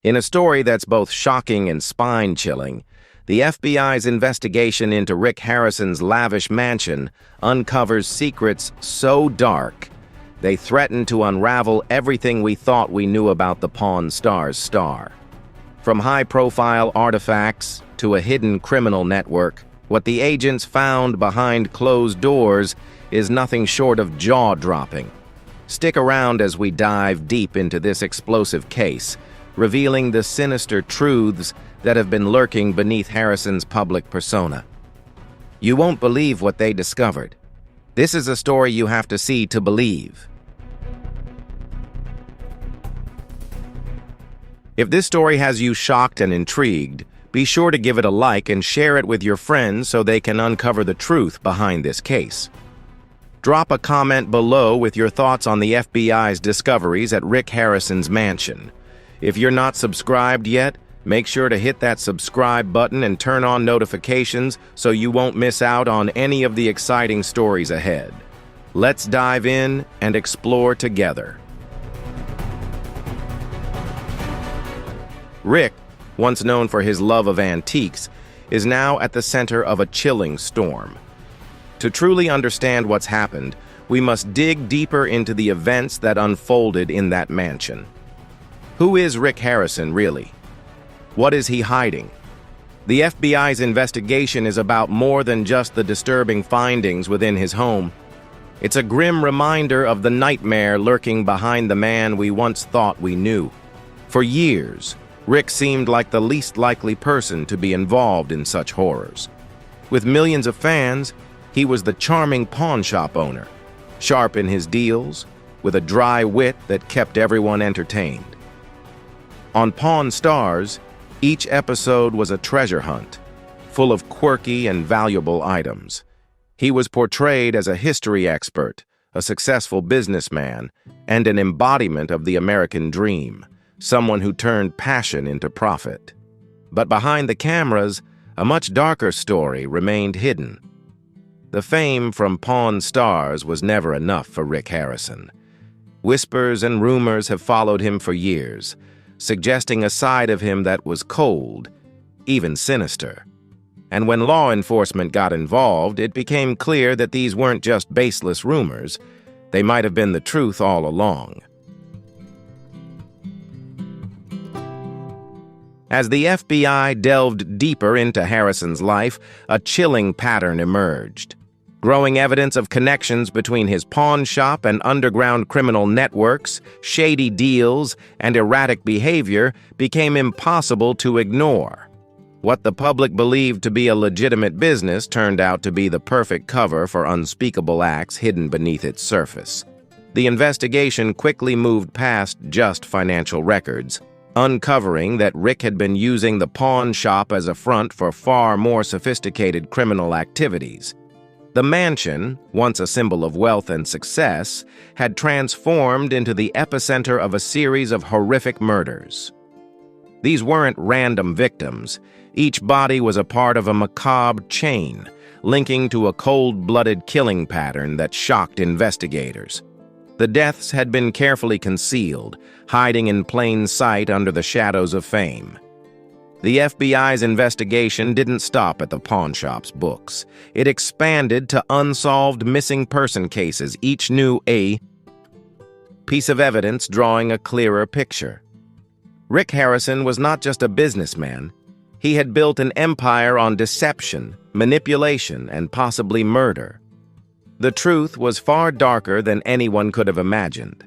In a story that's both shocking and spine-chilling, the FBI's investigation into Rick Harrison's lavish mansion uncovers secrets so dark, they threaten to unravel everything we thought we knew about the Pawn Stars star. From high-profile artifacts to a hidden criminal network, what the agents found behind closed doors is nothing short of jaw-dropping. Stick around as we dive deep into this explosive case, revealing the sinister truths that have been lurking beneath Harrison's public persona. You won't believe what they discovered. This is a story you have to see to believe. If this story has you shocked and intrigued, be sure to give it a like and share it with your friends so they can uncover the truth behind this case. Drop a comment below with your thoughts on the FBI's discoveries at Rick Harrison's mansion. If you're not subscribed yet, make sure to hit that subscribe button and turn on notifications so you won't miss out on any of the exciting stories ahead. Let's dive in and explore together. Rick, once known for his love of antiques, is now at the center of a chilling storm. To truly understand what's happened, we must dig deeper into the events that unfolded in that mansion. Who is Rick Harrison, really? What is he hiding? The FBI's investigation is about more than just the disturbing findings within his home. It's a grim reminder of the nightmare lurking behind the man we once thought we knew. For years, Rick seemed like the least likely person to be involved in such horrors. With millions of fans, he was the charming pawn shop owner, sharp in his deals, with a dry wit that kept everyone entertained. On Pawn Stars, each episode was a treasure hunt, full of quirky and valuable items. He was portrayed as a history expert, a successful businessman, and an embodiment of the American dream, someone who turned passion into profit. But behind the cameras, a much darker story remained hidden. The fame from Pawn Stars was never enough for Rick Harrison. Whispers and rumors have followed him for years, suggesting a side of him that was cold, even sinister. And when law enforcement got involved, it became clear that these weren't just baseless rumors. They might have been the truth all along. As the FBI delved deeper into Harrison's life, a chilling pattern emerged. Growing evidence of connections between his pawn shop and underground criminal networks, shady deals, and erratic behavior became impossible to ignore. What the public believed to be a legitimate business turned out to be the perfect cover for unspeakable acts hidden beneath its surface. The investigation quickly moved past just financial records, uncovering that Rick had been using the pawn shop as a front for far more sophisticated criminal activities. The mansion, once a symbol of wealth and success, had transformed into the epicenter of a series of horrific murders. These weren't random victims. Each body was a part of a macabre chain, linking to a cold-blooded killing pattern that shocked investigators. The deaths had been carefully concealed, hiding in plain sight under the shadows of fame. The FBI's investigation didn't stop at the pawn shop's books. It expanded to unsolved missing person cases, each new a piece of evidence drawing a clearer picture. Rick Harrison was not just a businessman. He had built an empire on deception, manipulation, and possibly murder. The truth was far darker than anyone could have imagined.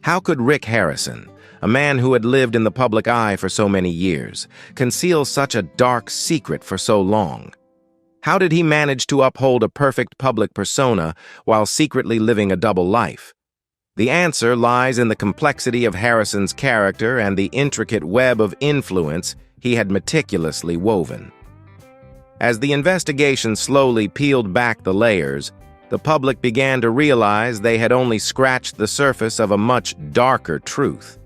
How could Rick Harrison, a man who had lived in the public eye for so many years, conceal such a dark secret for so long? How did he manage to uphold a perfect public persona while secretly living a double life? The answer lies in the complexity of Harrison's character and the intricate web of influence he had meticulously woven. As the investigation slowly peeled back the layers, the public began to realize they had only scratched the surface of a much darker truth.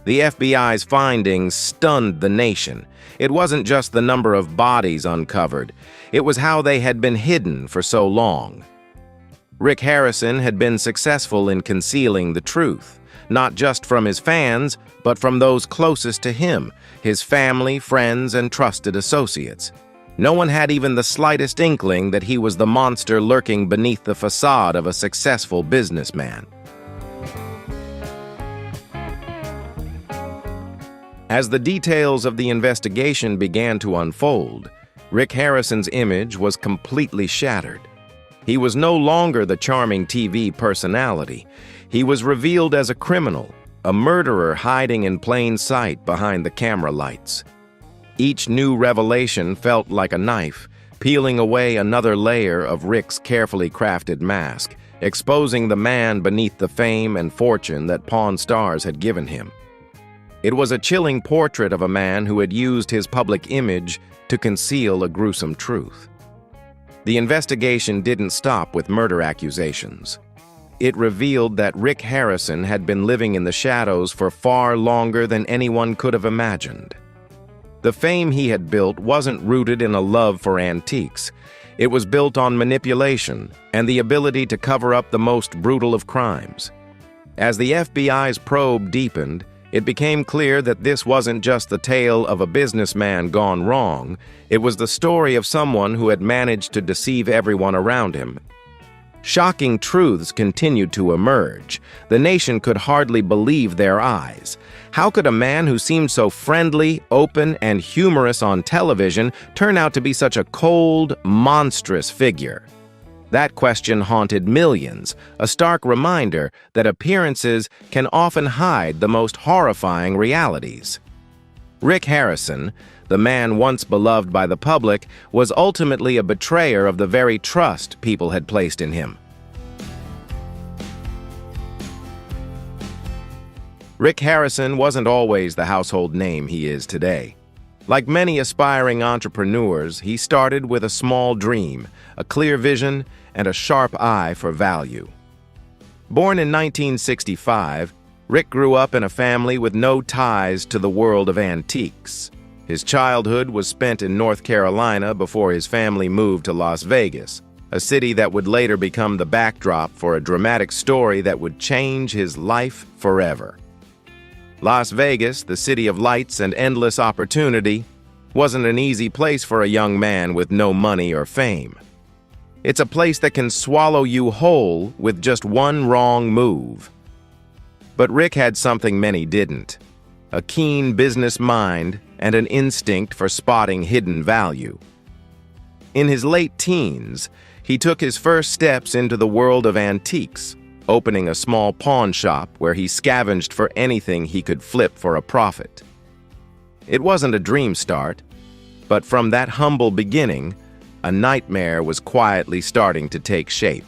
The FBI's findings stunned the nation. It wasn't just the number of bodies uncovered, it was how they had been hidden for so long. Rick Harrison had been successful in concealing the truth, not just from his fans, but from those closest to him, his family, friends, and trusted associates. No one had even the slightest inkling that he was the monster lurking beneath the facade of a successful businessman. As the details of the investigation began to unfold, Rick Harrison's image was completely shattered. He was no longer the charming TV personality. He was revealed as a criminal, a murderer hiding in plain sight behind the camera lights. Each new revelation felt like a knife, peeling away another layer of Rick's carefully crafted mask, exposing the man beneath the fame and fortune that Pawn Stars had given him. It was a chilling portrait of a man who had used his public image to conceal a gruesome truth. The investigation didn't stop with murder accusations. It revealed that Rick Harrison had been living in the shadows for far longer than anyone could have imagined. The fame he had built wasn't rooted in a love for antiques. It was built on manipulation and the ability to cover up the most brutal of crimes. As the FBI's probe deepened, it became clear that this wasn't just the tale of a businessman gone wrong. It was the story of someone who had managed to deceive everyone around him. Shocking truths continued to emerge. The nation could hardly believe their eyes. How could a man who seemed so friendly, open, and humorous on television turn out to be such a cold, monstrous figure? That question haunted millions, a stark reminder that appearances can often hide the most horrifying realities. Rick Harrison, the man once beloved by the public, was ultimately a betrayer of the very trust people had placed in him. Rick Harrison wasn't always the household name he is today. Like many aspiring entrepreneurs, he started with a small dream, a clear vision, and a sharp eye for value. Born in 1965, Rick grew up in a family with no ties to the world of antiques. His childhood was spent in North Carolina before his family moved to Las Vegas, a city that would later become the backdrop for a dramatic story that would change his life forever. Las Vegas, the city of lights and endless opportunity, wasn't an easy place for a young man with no money or fame. It's a place that can swallow you whole with just one wrong move. But Rick had something many didn't: a keen business mind and an instinct for spotting hidden value. In his late teens, he took his first steps into the world of antiques, opening a small pawn shop where he scavenged for anything he could flip for a profit. It wasn't a dream start, but from that humble beginning, a nightmare was quietly starting to take shape.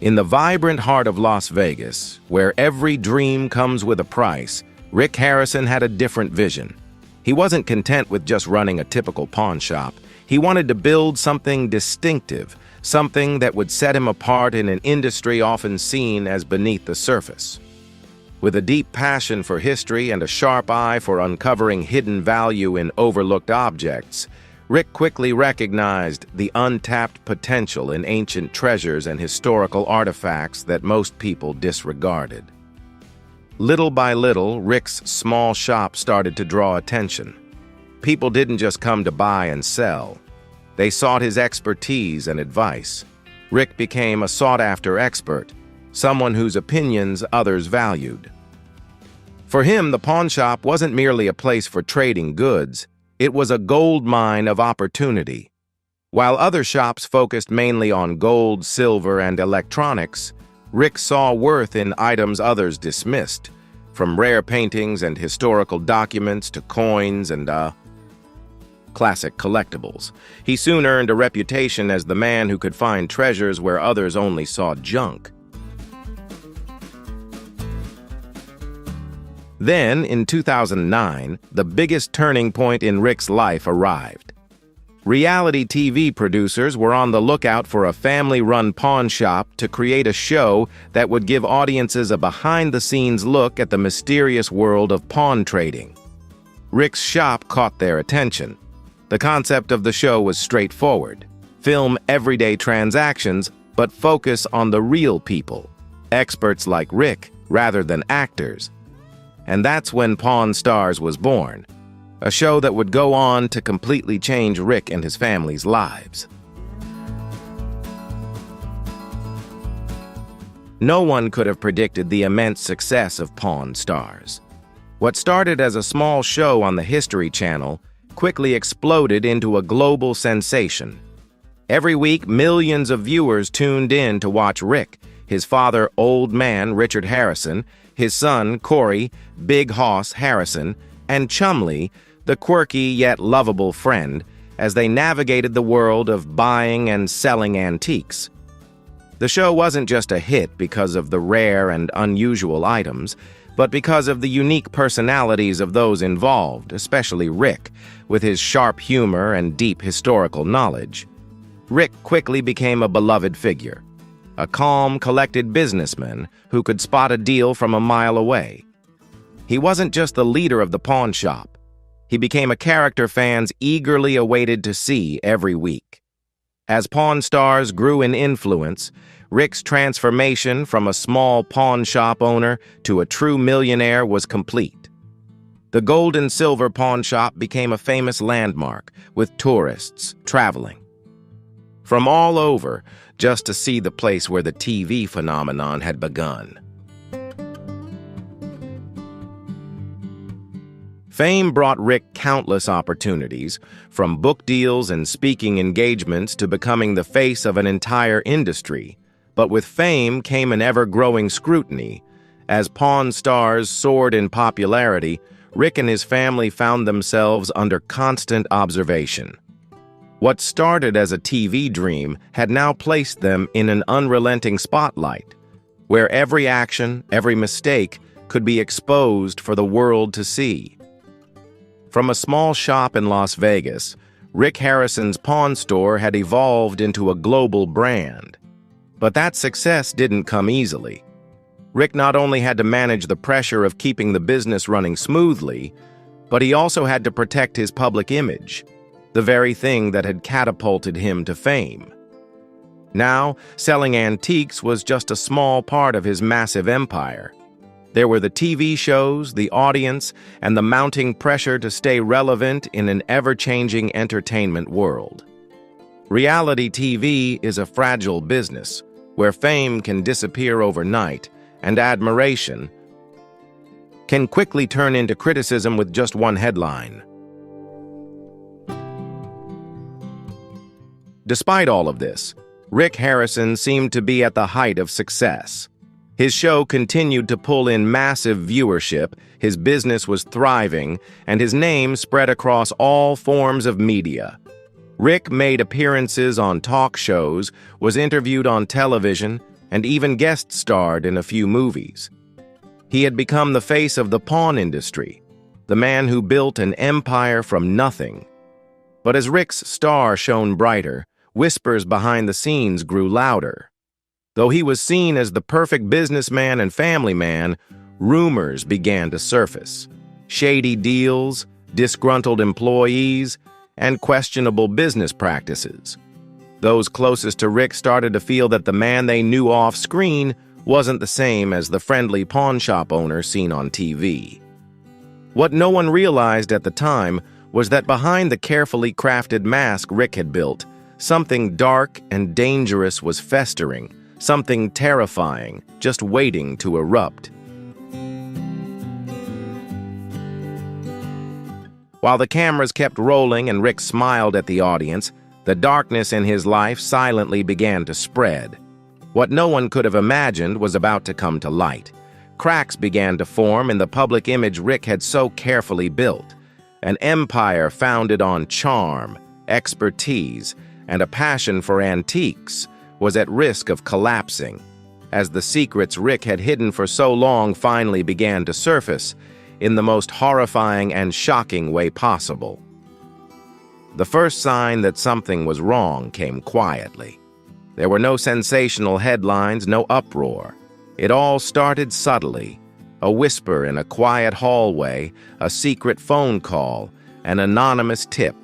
In the vibrant heart of Las Vegas, where every dream comes with a price, Rick Harrison had a different vision. He wasn't content with just running a typical pawn shop. He wanted to build something distinctive, something that would set him apart in an industry often seen as beneath the surface. With a deep passion for history and a sharp eye for uncovering hidden value in overlooked objects, Rick quickly recognized the untapped potential in ancient treasures and historical artifacts that most people disregarded. Little by little, Rick's small shop started to draw attention. People didn't just come to buy and sell. They sought his expertise and advice. Rick became a sought-after expert, someone whose opinions others valued. For him, the pawn shop wasn't merely a place for trading goods. It was a gold mine of opportunity. While other shops focused mainly on gold, silver, and electronics, Rick saw worth in items others dismissed, from rare paintings and historical documents to coins and, classic collectibles. He soon earned a reputation as the man who could find treasures where others only saw junk. Then, in 2009, the biggest turning point in Rick's life arrived. Reality TV producers were on the lookout for a family-run pawn shop to create a show that would give audiences a behind-the-scenes look at the mysterious world of pawn trading. Rick's shop caught their attention. The concept of the show was straightforward: film everyday transactions, but focus on the real people, experts like Rick rather than actors. And that's when Pawn Stars was born, a show that would go on to completely change Rick and his family's lives. No one could have predicted the immense success of Pawn Stars. What started as a small show on the History Channel quickly exploded into a global sensation. Every week, millions of viewers tuned in to watch Rick, his father, Old Man Richard Harrison, his son, Corey, Big Hoss Harrison, and Chumley, the quirky yet lovable friend, as they navigated the world of buying and selling antiques. The show wasn't just a hit because of the rare and unusual items, but because of the unique personalities of those involved, especially Rick, with his sharp humor and deep historical knowledge. Rick quickly became a beloved figure, a calm, collected businessman who could spot a deal from a mile away. He wasn't just the leader of the pawn shop. He became a character fans eagerly awaited to see every week. As Pawn Stars grew in influence, Rick's transformation from a small pawn shop owner to a true millionaire was complete. The gold and silver pawn shop became a famous landmark, with tourists traveling from all over just to see the place where the TV phenomenon had begun. Fame brought Rick countless opportunities, from book deals and speaking engagements to becoming the face of an entire industry. But with fame came an ever-growing scrutiny. As Pawn Stars soared in popularity, Rick and his family found themselves under constant observation. What started as a TV dream had now placed them in an unrelenting spotlight, where every action, every mistake could be exposed for the world to see. From a small shop in Las Vegas, Rick Harrison's pawn store had evolved into a global brand. But that success didn't come easily. Rick not only had to manage the pressure of keeping the business running smoothly, but he also had to protect his public image, the very thing that had catapulted him to fame. Now, selling antiques was just a small part of his massive empire. There were the TV shows, the audience, and the mounting pressure to stay relevant in an ever-changing entertainment world. Reality TV is a fragile business, where fame can disappear overnight, and admiration can quickly turn into criticism with just one headline. Despite all of this, Rick Harrison seemed to be at the height of success. His show continued to pull in massive viewership, his business was thriving, and his name spread across all forms of media. Rick made appearances on talk shows, was interviewed on television, and even guest starred in a few movies. He had become the face of the pawn industry, the man who built an empire from nothing. But as Rick's star shone brighter, whispers behind the scenes grew louder. Though he was seen as the perfect businessman and family man, rumors began to surface. Shady deals, disgruntled employees, and questionable business practices. Those closest to Rick started to feel that the man they knew off-screen wasn't the same as the friendly pawn shop owner seen on TV. What no one realized at the time was that behind the carefully crafted mask Rick had built, something dark and dangerous was festering, something terrifying, just waiting to erupt. While the cameras kept rolling and Rick smiled at the audience, the darkness in his life silently began to spread. What no one could have imagined was about to come to light. Cracks began to form in the public image Rick had so carefully built. An empire founded on charm, expertise, and a passion for antiques was at risk of collapsing, as the secrets Rick had hidden for so long finally began to surface in the most horrifying and shocking way possible. The first sign that something was wrong came quietly. There were no sensational headlines, no uproar. It all started subtly, a whisper in a quiet hallway, a secret phone call, an anonymous tip.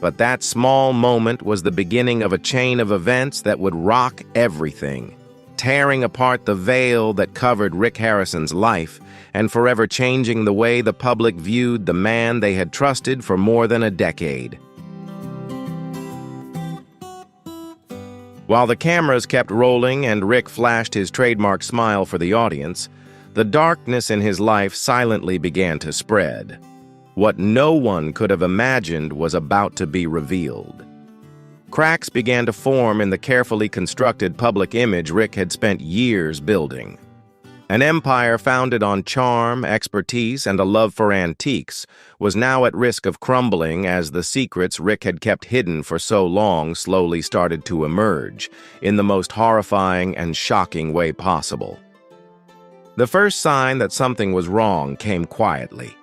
But that small moment was the beginning of a chain of events that would rock everything, tearing apart the veil that covered Rick Harrison's life and forever changing the way the public viewed the man they had trusted for more than a decade. While the cameras kept rolling and Rick flashed his trademark smile for the audience, the darkness in his life silently began to spread. What no one could have imagined was about to be revealed. Cracks began to form in the carefully constructed public image Rick had spent years building. An empire founded on charm, expertise, and a love for antiques was now at risk of crumbling as the secrets Rick had kept hidden for so long slowly started to emerge in the most horrifying and shocking way possible. The first sign that something was wrong came quietly.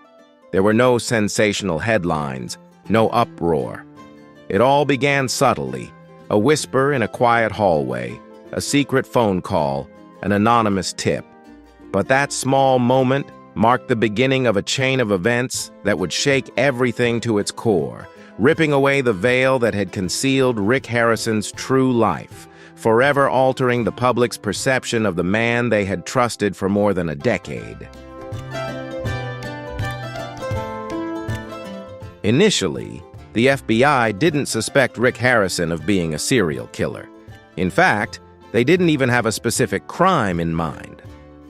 There were no sensational headlines, no uproar. It all began subtly, a whisper in a quiet hallway, a secret phone call, an anonymous tip. But that small moment marked the beginning of a chain of events that would shake everything to its core, ripping away the veil that had concealed Rick Harrison's true life, forever altering the public's perception of the man they had trusted for more than a decade. Initially, the FBI didn't suspect Rick Harrison of being a serial killer. In fact, they didn't even have a specific crime in mind.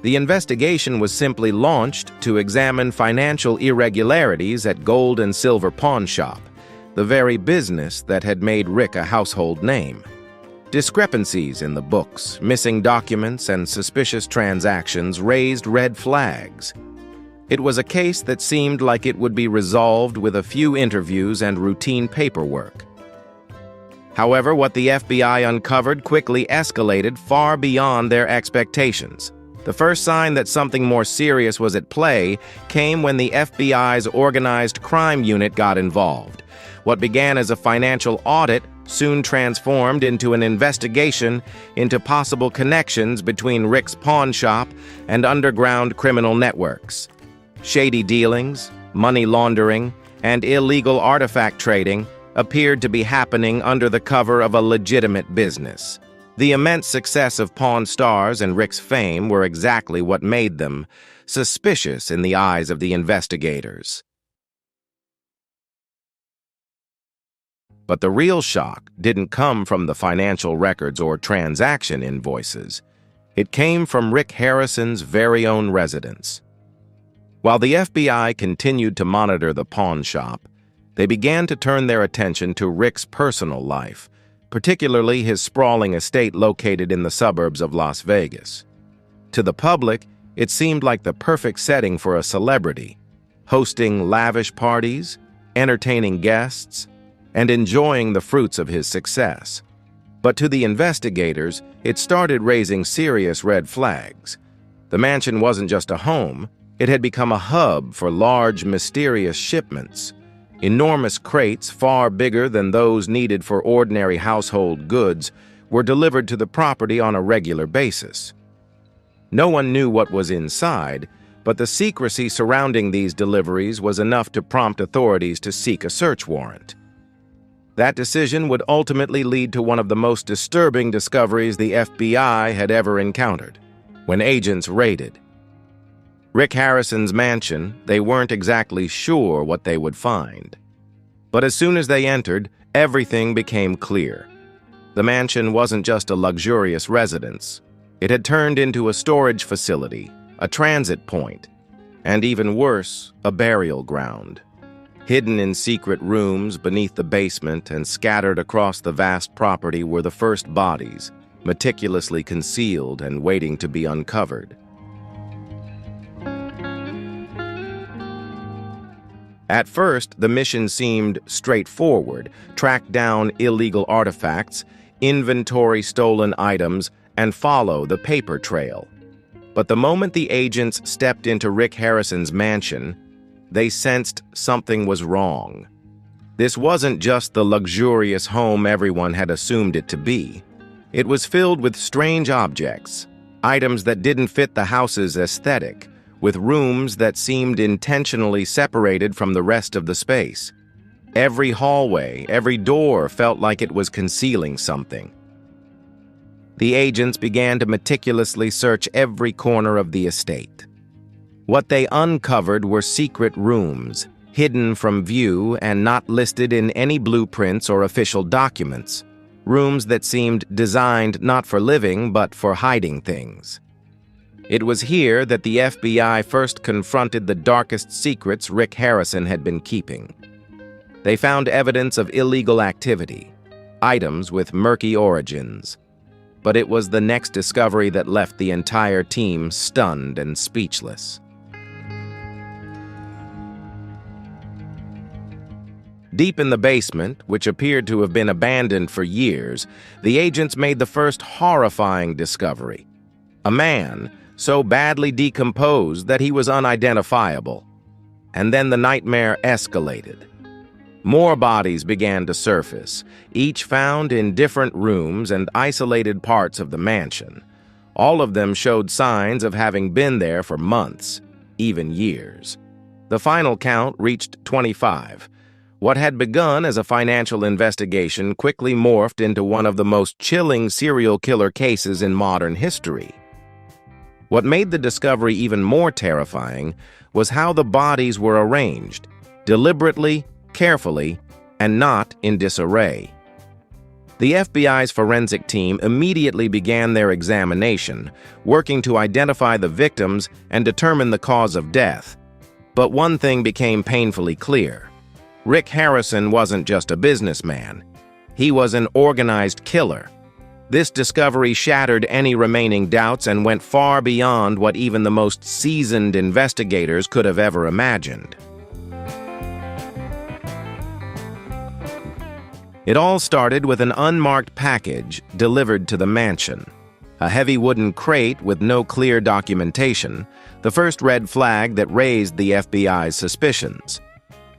The investigation was simply launched to examine financial irregularities at gold and silver pawn shop, the very business that had made Rick a household name. Discrepancies in the books, missing documents, and suspicious transactions raised red flags. It was a case that seemed like it would be resolved with a few interviews and routine paperwork. However, what the FBI uncovered quickly escalated far beyond their expectations. The first sign that something more serious was at play came when the FBI's organized crime unit got involved. What began as a financial audit soon transformed into an investigation into possible connections between Rick's pawn shop and underground criminal networks. Shady dealings, money laundering, and illegal artifact trading appeared to be happening under the cover of a legitimate business. The immense success of Pawn Stars and Rick's fame were exactly what made them suspicious in the eyes of the investigators. But the real shock didn't come from the financial records or transaction invoices. It came from Rick Harrison's very own residence. While the FBI continued to monitor the pawn shop, they began to turn their attention to Rick's personal life, particularly his sprawling estate located in the suburbs of Las Vegas. To the public, it seemed like the perfect setting for a celebrity, hosting lavish parties, entertaining guests, and enjoying the fruits of his success. But to the investigators, it started raising serious red flags. The mansion wasn't just a home. It had become a hub for large, mysterious shipments. Enormous crates, far bigger than those needed for ordinary household goods, were delivered to the property on a regular basis. No one knew what was inside, but the secrecy surrounding these deliveries was enough to prompt authorities to seek a search warrant. That decision would ultimately lead to one of the most disturbing discoveries the FBI had ever encountered. When agents raided Rick Harrison's mansion, they weren't exactly sure what they would find. But as soon as they entered, everything became clear. The mansion wasn't just a luxurious residence. It had turned into a storage facility, a transit point, and even worse, a burial ground. Hidden in secret rooms beneath the basement and scattered across the vast property were the first bodies, meticulously concealed and waiting to be uncovered. At first, the mission seemed straightforward: track down illegal artifacts, inventory stolen items, and follow the paper trail. But the moment the agents stepped into Rick Harrison's mansion, they sensed something was wrong. This wasn't just the luxurious home everyone had assumed it to be. It was filled with strange objects, items that didn't fit the house's aesthetic, with rooms that seemed intentionally separated from the rest of the space. Every hallway, every door felt like it was concealing something. The agents began to meticulously search every corner of the estate. What they uncovered were secret rooms, hidden from view and not listed in any blueprints or official documents. Rooms that seemed designed not for living, but for hiding things. It was here that the FBI first confronted the darkest secrets Rick Harrison had been keeping. They found evidence of illegal activity, items with murky origins. But it was the next discovery that left the entire team stunned and speechless. Deep in the basement, which appeared to have been abandoned for years, the agents made the first horrifying discovery. A man, so badly decomposed that he was unidentifiable. And then the nightmare escalated. More bodies began to surface, each found in different rooms and isolated parts of the mansion. All of them showed signs of having been there for months, even years. The final count reached 25. What had begun as a financial investigation quickly morphed into one of the most chilling serial killer cases in modern history. What made the discovery even more terrifying was how the bodies were arranged, deliberately, carefully, and not in disarray. The FBI's forensic team immediately began their examination, working to identify the victims and determine the cause of death. But one thing became painfully clear. Rick Harrison wasn't just a businessman. He was an organized killer. This discovery shattered any remaining doubts and went far beyond what even the most seasoned investigators could have ever imagined. It all started with an unmarked package delivered to the mansion. A heavy wooden crate with no clear documentation, the first red flag that raised the FBI's suspicions.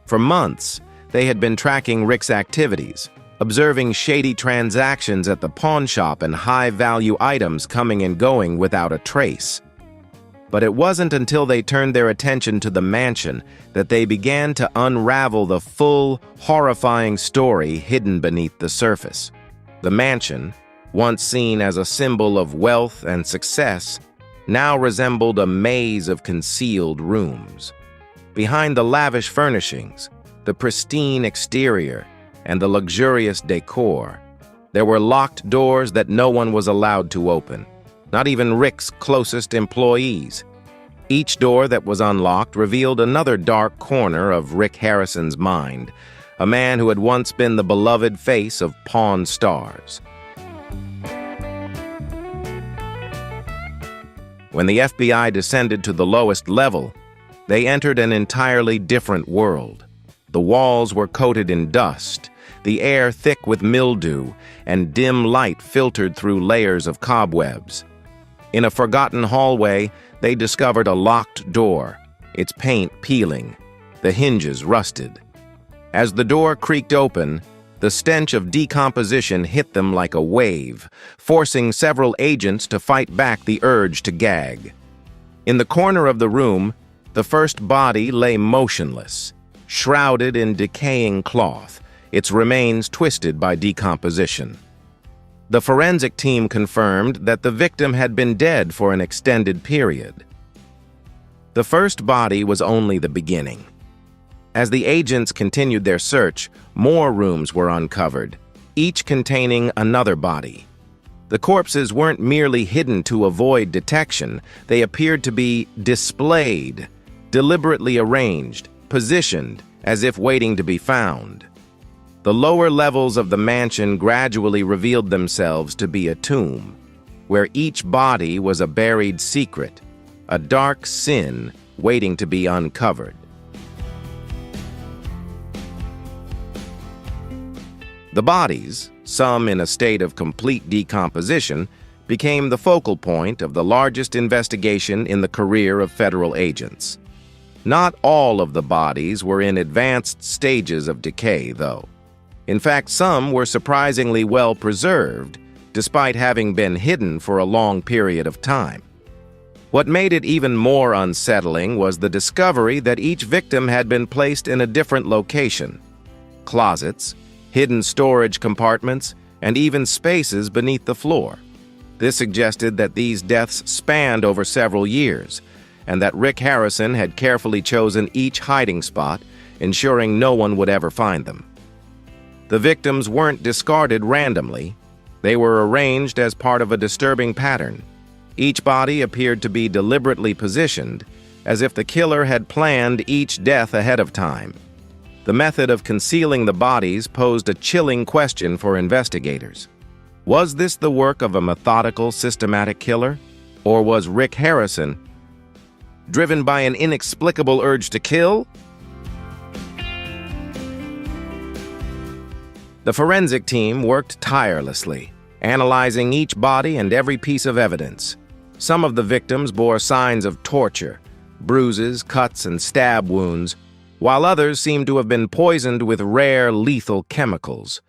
For months, they had been tracking Rick's activities, observing shady transactions at the pawn shop and high-value items coming and going without a trace. But it wasn't until they turned their attention to the mansion that they began to unravel the full, horrifying story hidden beneath the surface. The mansion, once seen as a symbol of wealth and success, now resembled a maze of concealed rooms. Behind the lavish furnishings, the pristine exterior, and the luxurious decor, there were locked doors that no one was allowed to open, not even Rick's closest employees. Each door that was unlocked revealed another dark corner of Rick Harrison's mind, a man who had once been the beloved face of Pawn Stars. When the FBI descended to the lowest level, they entered an entirely different world. The walls were coated in dust, the air thick with mildew, and dim light filtered through layers of cobwebs. In a forgotten hallway, they discovered a locked door, its paint peeling, the hinges rusted. As the door creaked open, the stench of decomposition hit them like a wave, forcing several agents to fight back the urge to gag. In the corner of the room, the first body lay motionless, shrouded in decaying cloth, its remains twisted by decomposition. The forensic team confirmed that the victim had been dead for an extended period. The first body was only the beginning. As the agents continued their search, more rooms were uncovered, each containing another body. The corpses weren't merely hidden to avoid detection, they appeared to be displayed, deliberately arranged, positioned, as if waiting to be found. The lower levels of the mansion gradually revealed themselves to be a tomb, where each body was a buried secret, a dark sin waiting to be uncovered. The bodies, some in a state of complete decomposition, became the focal point of the largest investigation in the career of federal agents. Not all of the bodies were in advanced stages of decay, though. In fact, some were surprisingly well preserved, despite having been hidden for a long period of time. What made it even more unsettling was the discovery that each victim had been placed in a different location. closets, hidden storage compartments, and even spaces beneath the floor. This suggested that these deaths spanned over several years, and that Rick Harrison had carefully chosen each hiding spot, ensuring no one would ever find them. The victims weren't discarded randomly. They were arranged as part of a disturbing pattern. Each body appeared to be deliberately positioned, as if the killer had planned each death ahead of time. The method of concealing the bodies posed a chilling question for investigators. Was this the work of a methodical, systematic killer? Or was Rick Harrison driven by an inexplicable urge to kill? The forensic team worked tirelessly, analyzing each body and every piece of evidence. Some of the victims bore signs of torture, bruises, cuts, and stab wounds, while others seemed to have been poisoned with rare, lethal chemicals.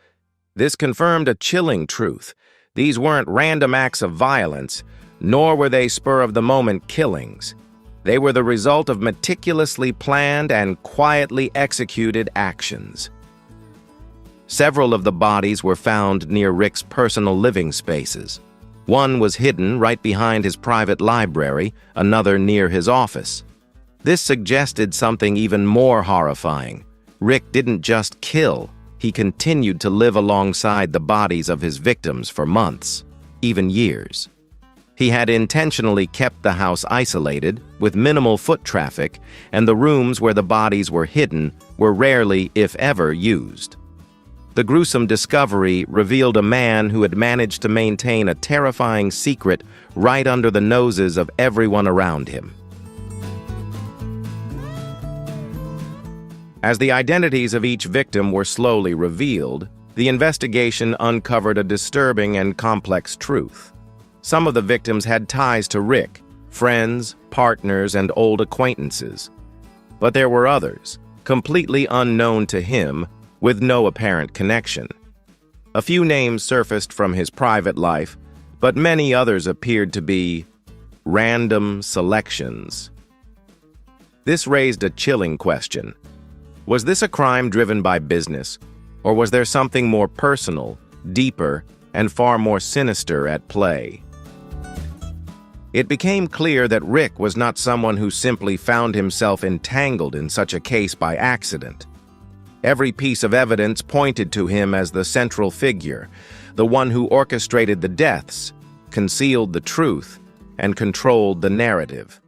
This confirmed a chilling truth. These weren't random acts of violence, nor were they spur-of-the-moment killings. They were the result of meticulously planned and quietly executed actions. Several of the bodies were found near Rick's personal living spaces. One was hidden right behind his private library, another near his office. This suggested something even more horrifying. Rick didn't just kill, he continued to live alongside the bodies of his victims for months, even years. He had intentionally kept the house isolated, with minimal foot traffic, and the rooms where the bodies were hidden were rarely, if ever, used. The gruesome discovery revealed a man who had managed to maintain a terrifying secret right under the noses of everyone around him. As the identities of each victim were slowly revealed, the investigation uncovered a disturbing and complex truth. Some of the victims had ties to Rick, friends, partners, and old acquaintances. But there were others, completely unknown to him, with no apparent connection. A few names surfaced from his private life, but many others appeared to be random selections. This raised a chilling question. Was this a crime driven by business, or was there something more personal, deeper, and far more sinister at play? It became clear that Rick was not someone who simply found himself entangled in such a case by accident. Every piece of evidence pointed to him as the central figure, the one who orchestrated the deaths, concealed the truth, and controlled the narrative.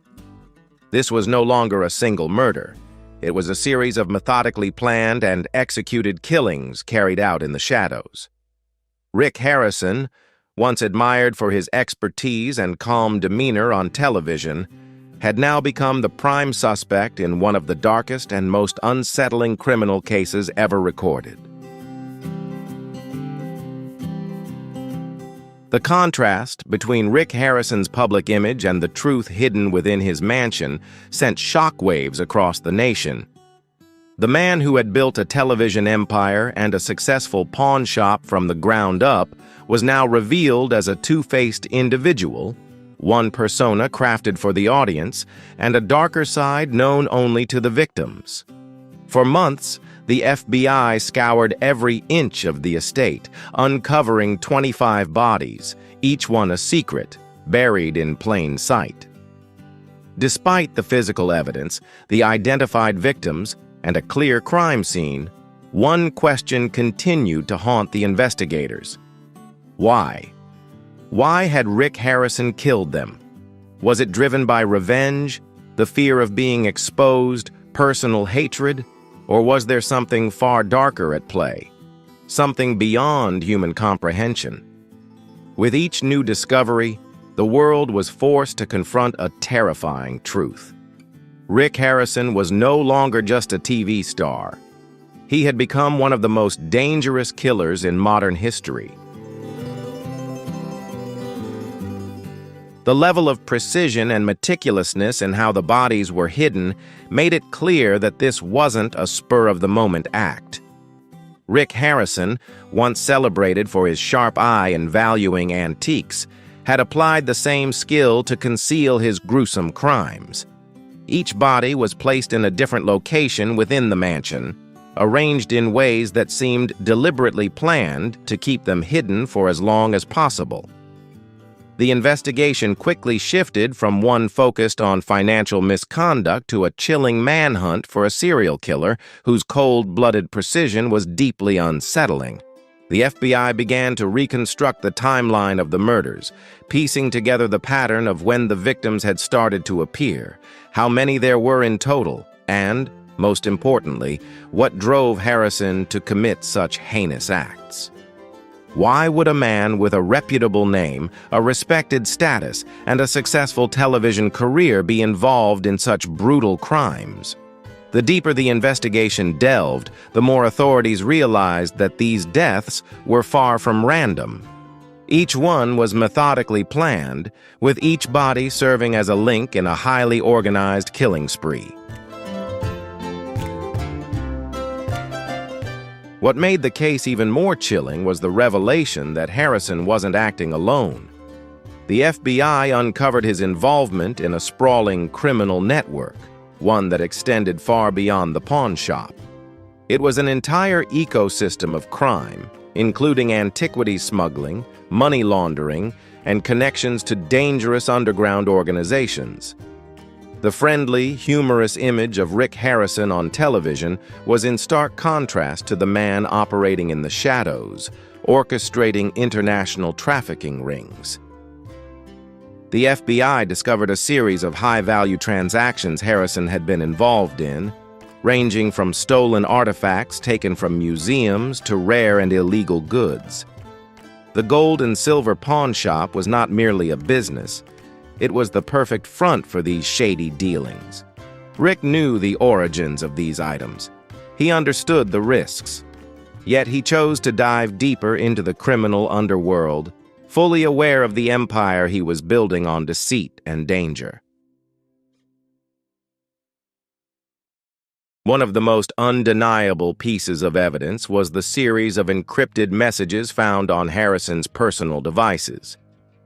This was no longer a single murder. It was a series of methodically planned and executed killings carried out in the shadows. Rick Harrison, once admired for his expertise and calm demeanor on television, had now become the prime suspect in one of the darkest and most unsettling criminal cases ever recorded. The contrast between Rick Harrison's public image and the truth hidden within his mansion sent shockwaves across the nation. The man who had built a television empire and a successful pawn shop from the ground up was now revealed as a two-faced individual, one persona crafted for the audience, and a darker side known only to the victims. For months, the FBI scoured every inch of the estate, uncovering 25 bodies, each one a secret, buried in plain sight. Despite the physical evidence, the identified victims, and a clear crime scene, one question continued to haunt the investigators. Why? Why had Rick Harrison killed them? Was it driven by revenge, the fear of being exposed, personal hatred, or was there something far darker at play? Something beyond human comprehension? With each new discovery, the world was forced to confront a terrifying truth. Rick Harrison was no longer just a TV star. He had become one of the most dangerous killers in modern history. The level of precision and meticulousness in how the bodies were hidden made it clear that this wasn't a spur-of-the-moment act. Rick Harrison, once celebrated for his sharp eye in valuing antiques, had applied the same skill to conceal his gruesome crimes. Each body was placed in a different location within the mansion, arranged in ways that seemed deliberately planned to keep them hidden for as long as possible. The investigation quickly shifted from one focused on financial misconduct to a chilling manhunt for a serial killer whose cold-blooded precision was deeply unsettling. The FBI began to reconstruct the timeline of the murders, piecing together the pattern of when the victims had started to appear, how many there were in total, and, most importantly, what drove Harrison to commit such heinous acts. Why would a man with a reputable name, a respected status, and a successful television career be involved in such brutal crimes? The deeper the investigation delved, the more authorities realized that these deaths were far from random. Each one was methodically planned, with each body serving as a link in a highly organized killing spree. What made the case even more chilling was the revelation that Harrison wasn't acting alone. The FBI uncovered his involvement in a sprawling criminal network, one that extended far beyond the pawn shop. It was an entire ecosystem of crime, including antiquities smuggling, money laundering, and connections to dangerous underground organizations. The friendly, humorous image of Rick Harrison on television was in stark contrast to the man operating in the shadows, orchestrating international trafficking rings. The FBI discovered a series of high-value transactions Harrison had been involved in, ranging from stolen artifacts taken from museums to rare and illegal goods. The gold and silver pawn shop was not merely a business. It was the perfect front for these shady dealings. Rick knew the origins of these items. He understood the risks. Yet he chose to dive deeper into the criminal underworld, fully aware of the empire he was building on deceit and danger. One of the most undeniable pieces of evidence was the series of encrypted messages found on Harrison's personal devices.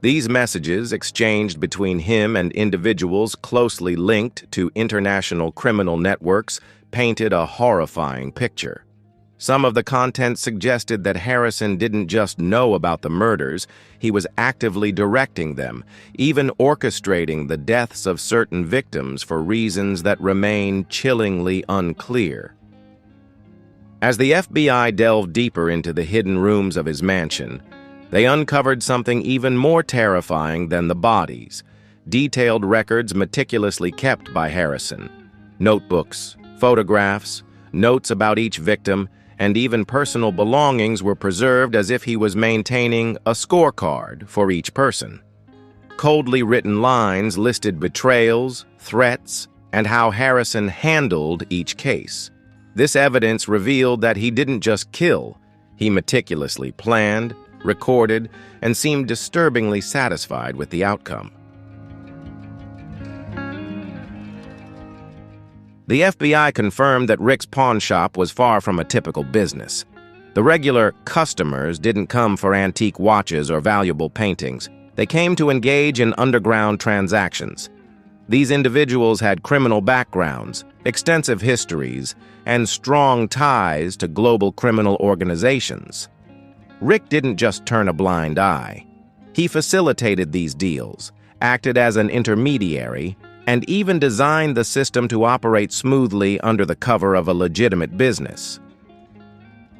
These messages, exchanged between him and individuals closely linked to international criminal networks, painted a horrifying picture. Some of the content suggested that Harrison didn't just know about the murders, he was actively directing them, even orchestrating the deaths of certain victims for reasons that remain chillingly unclear. As the FBI delved deeper into the hidden rooms of his mansion, they uncovered something even more terrifying than the bodies: detailed records meticulously kept by Harrison. Notebooks, photographs, notes about each victim, and even personal belongings were preserved as if he was maintaining a scorecard for each person. Coldly written lines listed betrayals, threats, and how Harrison handled each case. This evidence revealed that he didn't just kill, he meticulously planned, recorded, and seemed disturbingly satisfied with the outcome. The FBI confirmed that Rick's pawn shop was far from a typical business. The regular customers didn't come for antique watches or valuable paintings. They came to engage in underground transactions. These individuals had criminal backgrounds, extensive histories, and strong ties to global criminal organizations. Rick didn't just turn a blind eye. He facilitated these deals, acted as an intermediary, and even designed the system to operate smoothly under the cover of a legitimate business.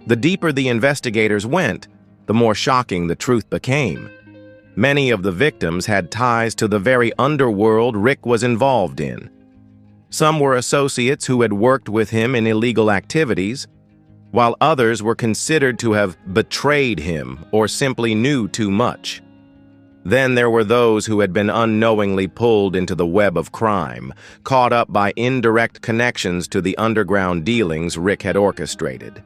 The deeper the investigators went, the more shocking the truth became. Many of the victims had ties to the very underworld Rick was involved in. Some were associates who had worked with him in illegal activities, while others were considered to have betrayed him or simply knew too much. Then there were those who had been unknowingly pulled into the web of crime, caught up by indirect connections to the underground dealings Rick had orchestrated.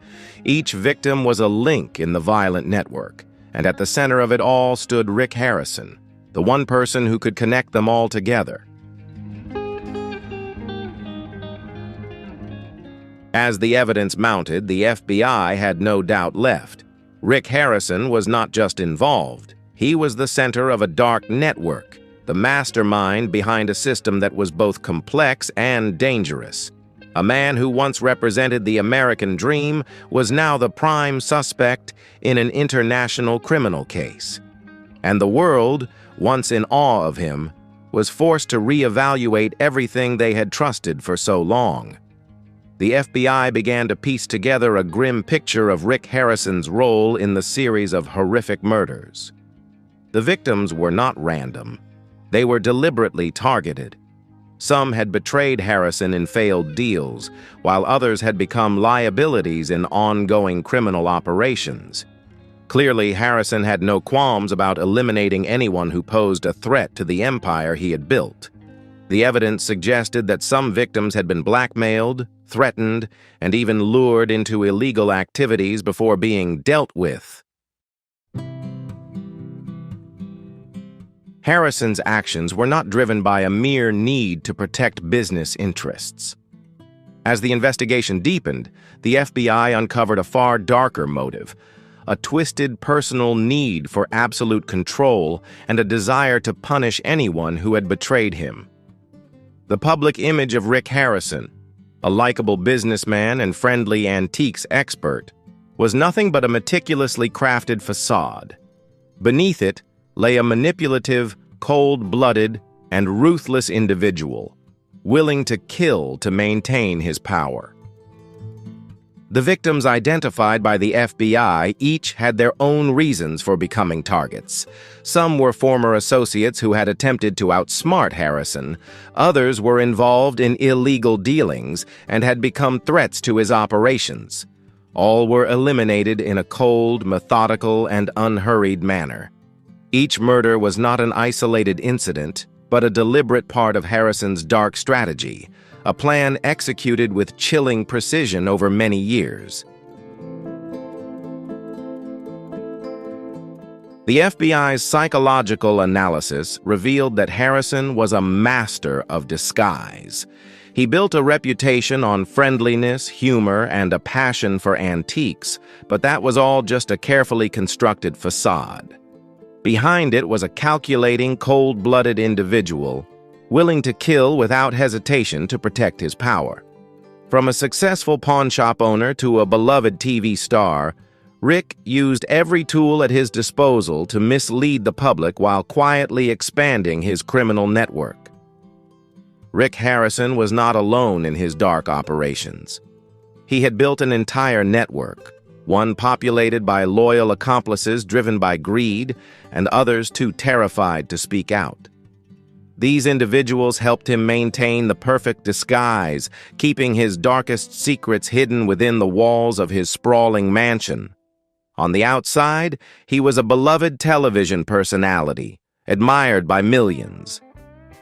Each victim was a link in the violent network, and at the center of it all stood Rick Harrison, the one person who could connect them all together. As the evidence mounted, the FBI had no doubt left. Rick Harrison was not just involved. He was the center of a dark network, the mastermind behind a system that was both complex and dangerous. A man who once represented the American dream was now the prime suspect in an international criminal case. And the world, once in awe of him, was forced to reevaluate everything they had trusted for so long. The FBI began to piece together a grim picture of Rick Harrison's role in the series of horrific murders. The victims were not random. They were deliberately targeted. Some had betrayed Harrison in failed deals, while others had become liabilities in ongoing criminal operations. Clearly, Harrison had no qualms about eliminating anyone who posed a threat to the empire he had built. The evidence suggested that some victims had been blackmailed, threatened, and even lured into illegal activities before being dealt with. Harrison's actions were not driven by a mere need to protect business interests. As the investigation deepened, the FBI uncovered a far darker motive, a twisted personal need for absolute control and a desire to punish anyone who had betrayed him. The public image of Rick Harrison, a likable businessman and friendly antiques expert, was nothing but a meticulously crafted facade. Beneath it lay a manipulative, cold-blooded, and ruthless individual, willing to kill to maintain his power. The victims identified by the FBI each had their own reasons for becoming targets. Some were former associates who had attempted to outsmart Harrison. Others were involved in illegal dealings and had become threats to his operations. All were eliminated in a cold, methodical, and unhurried manner. Each murder was not an isolated incident, but a deliberate part of Harrison's dark strategy, a plan executed with chilling precision over many years. The FBI's psychological analysis revealed that Harrison was a master of disguise. He built a reputation on friendliness, humor, and a passion for antiques, but that was all just a carefully constructed facade. Behind it was a calculating, cold-blooded individual, willing to kill without hesitation to protect his power. From a successful pawnshop owner to a beloved TV star, Rick used every tool at his disposal to mislead the public while quietly expanding his criminal network. Rick Harrison was not alone in his dark operations. He had built an entire network, one populated by loyal accomplices driven by greed and others too terrified to speak out. These individuals helped him maintain the perfect disguise, keeping his darkest secrets hidden within the walls of his sprawling mansion. On the outside, he was a beloved television personality, admired by millions.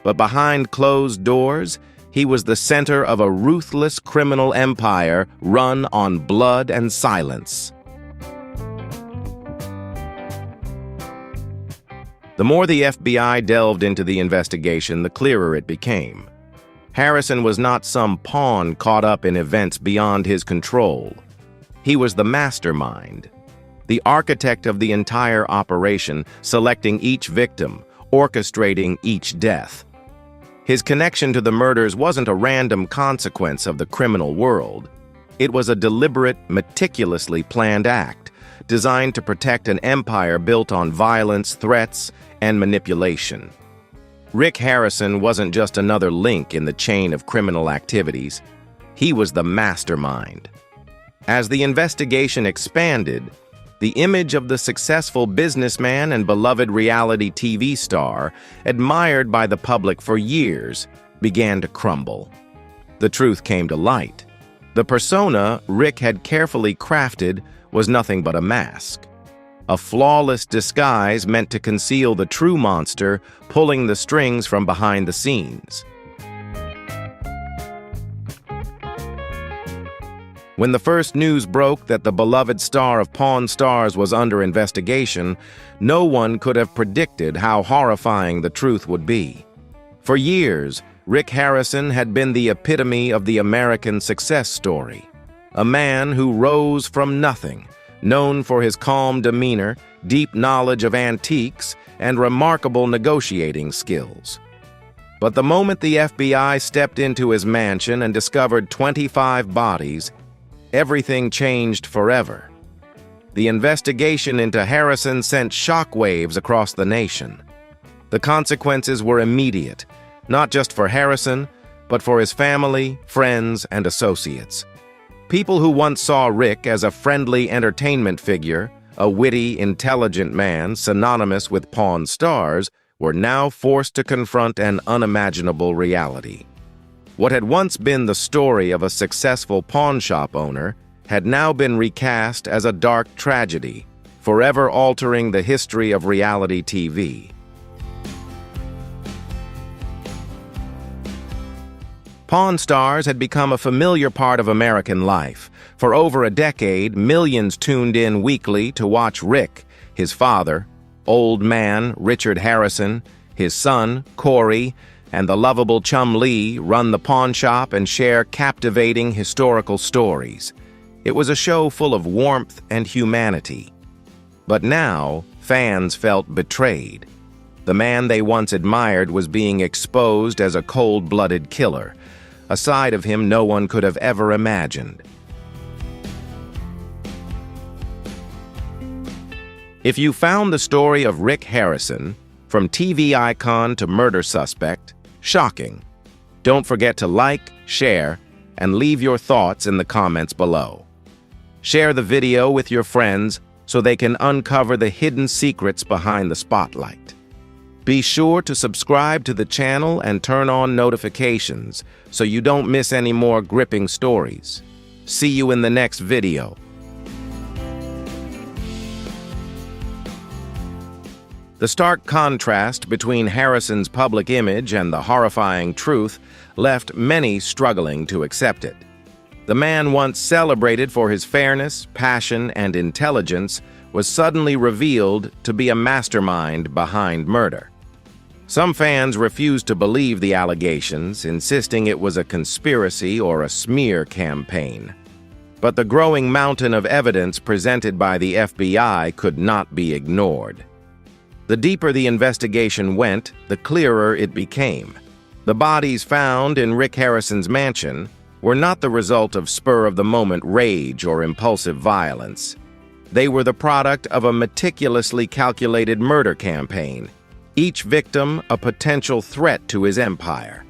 But behind closed doors, he was the center of a ruthless criminal empire run on blood and silence. The more the FBI delved into the investigation, the clearer it became. Harrison was not some pawn caught up in events beyond his control. He was the mastermind, the architect of the entire operation, selecting each victim, orchestrating each death. His connection to the murders wasn't a random consequence of the criminal world. It was a deliberate, meticulously planned act, designed to protect an empire built on violence, threats, and manipulation. Rick Harrison wasn't just another link in the chain of criminal activities. He was the mastermind. As the investigation expanded, the image of the successful businessman and beloved reality TV star, admired by the public for years, began to crumble. The truth came to light. The persona Rick had carefully crafted was nothing but a mask. A flawless disguise meant to conceal the true monster, pulling the strings from behind the scenes. When the first news broke that the beloved star of Pawn Stars was under investigation, no one could have predicted how horrifying the truth would be. For years, Rick Harrison had been the epitome of the American success story. A man who rose from nothing, known for his calm demeanor, deep knowledge of antiques, and remarkable negotiating skills. But the moment the FBI stepped into his mansion and discovered 25 bodies, everything changed forever. The investigation into Harrison sent shockwaves across the nation. The consequences were immediate, not just for Harrison, but for his family, friends, and associates. People who once saw Rick as a friendly entertainment figure, a witty, intelligent man synonymous with Pawn Stars, were now forced to confront an unimaginable reality. What had once been the story of a successful pawn shop owner had now been recast as a dark tragedy, forever altering the history of reality TV. Pawn Stars had become a familiar part of American life. For over a decade, millions tuned in weekly to watch Rick, his father, old man Richard Harrison, his son Corey, and the lovable Chum Lee run the pawn shop and share captivating historical stories. It was a show full of warmth and humanity. But now, fans felt betrayed. The man they once admired was being exposed as a cold-blooded killer, a side of him no one could have ever imagined. If you found the story of Rick Harrison, from TV icon to murder suspect, shocking, don't forget to like, share, and leave your thoughts in the comments below. Share the video with your friends so they can uncover the hidden secrets behind the spotlight. Be sure to subscribe to the channel and turn on notifications so you don't miss any more gripping stories. See you in the next video. The stark contrast between Harrison's public image and the horrifying truth left many struggling to accept it. The man once celebrated for his fairness, passion, and intelligence was suddenly revealed to be a mastermind behind murder. Some fans refused to believe the allegations, insisting it was a conspiracy or a smear campaign. But the growing mountain of evidence presented by the FBI could not be ignored. The deeper the investigation went, the clearer it became. The bodies found in Rick Harrison's mansion were not the result of spur-of-the-moment rage or impulsive violence. They were the product of a meticulously calculated murder campaign, each victim a potential threat to his empire.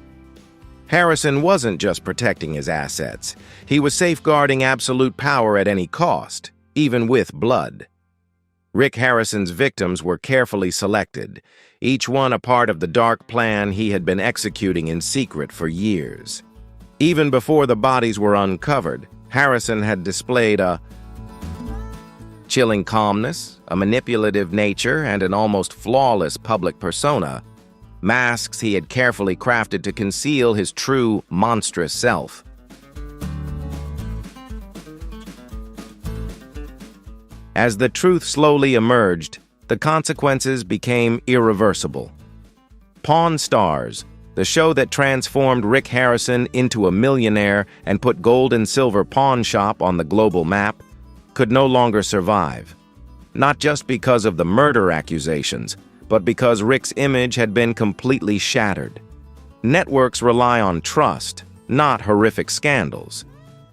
Harrison wasn't just protecting his assets. He was safeguarding absolute power at any cost, even with blood. Rick Harrison's victims were carefully selected, each one a part of the dark plan he had been executing in secret for years. Even before the bodies were uncovered, Harrison had displayed a chilling calmness, a manipulative nature, and an almost flawless public persona, masks he had carefully crafted to conceal his true, monstrous self. As the truth slowly emerged, the consequences became irreversible. Pawn Stars, the show that transformed Rick Harrison into a millionaire and put gold and silver pawn shop on the global map, could no longer survive. Not just because of the murder accusations, but because Rick's image had been completely shattered. Networks rely on trust, not horrific scandals.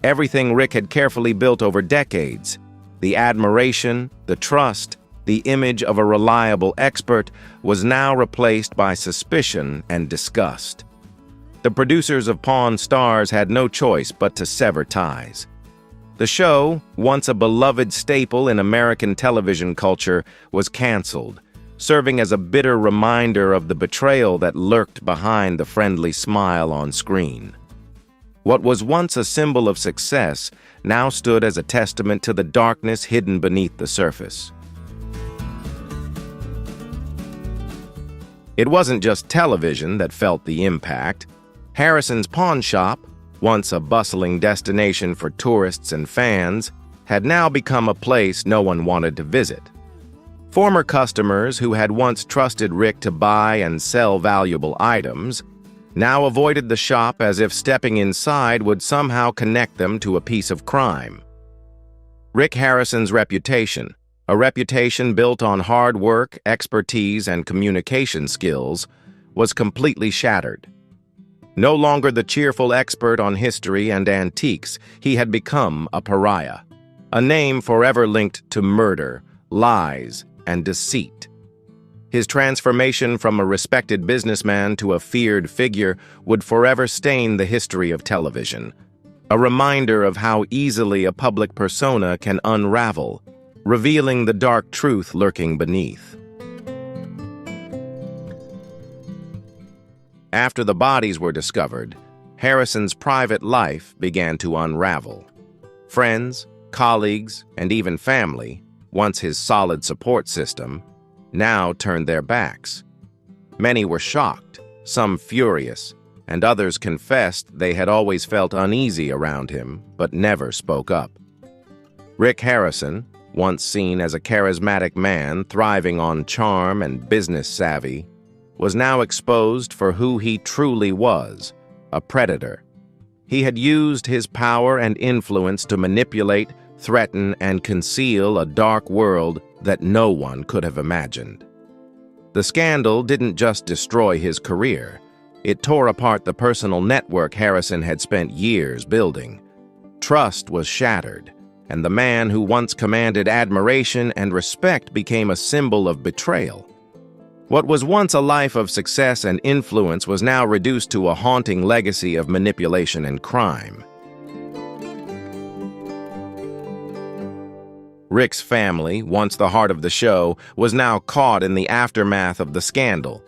Everything Rick had carefully built over decades, the admiration, the trust, the image of a reliable expert, was now replaced by suspicion and disgust. The producers of Pawn Stars had no choice but to sever ties. The show, once a beloved staple in American television culture, was canceled, serving as a bitter reminder of the betrayal that lurked behind the friendly smile on screen. What was once a symbol of success now stood as a testament to the darkness hidden beneath the surface. It wasn't just television that felt the impact. Harrison's pawn shop, once a bustling destination for tourists and fans, had now become a place no one wanted to visit. Former customers who had once trusted Rick to buy and sell valuable items now avoided the shop as if stepping inside would somehow connect them to a piece of crime. Rick Harrison's reputation, a reputation built on hard work, expertise, and communication skills, was completely shattered. No longer the cheerful expert on history and antiques, he had become a pariah, a name forever linked to murder, lies, and deceit. His transformation from a respected businessman to a feared figure would forever stain the history of television, a reminder of how easily a public persona can unravel, revealing the dark truth lurking beneath. After the bodies were discovered, Harrison's private life began to unravel. Friends, colleagues, and even family, once his solid support system, now turned their backs. Many were shocked, some furious, and others confessed they had always felt uneasy around him, but never spoke up. Rick Harrison, once seen as a charismatic man thriving on charm and business savvy, was now exposed for who he truly was, a predator. He had used his power and influence to manipulate, threaten, and conceal a dark world that no one could have imagined. The scandal didn't just destroy his career. It tore apart the personal network Harrison had spent years building. Trust was shattered, and the man who once commanded admiration and respect became a symbol of betrayal. What was once a life of success and influence was now reduced to a haunting legacy of manipulation and crime. Rick's family, once the heart of the show, was now caught in the aftermath of the scandal.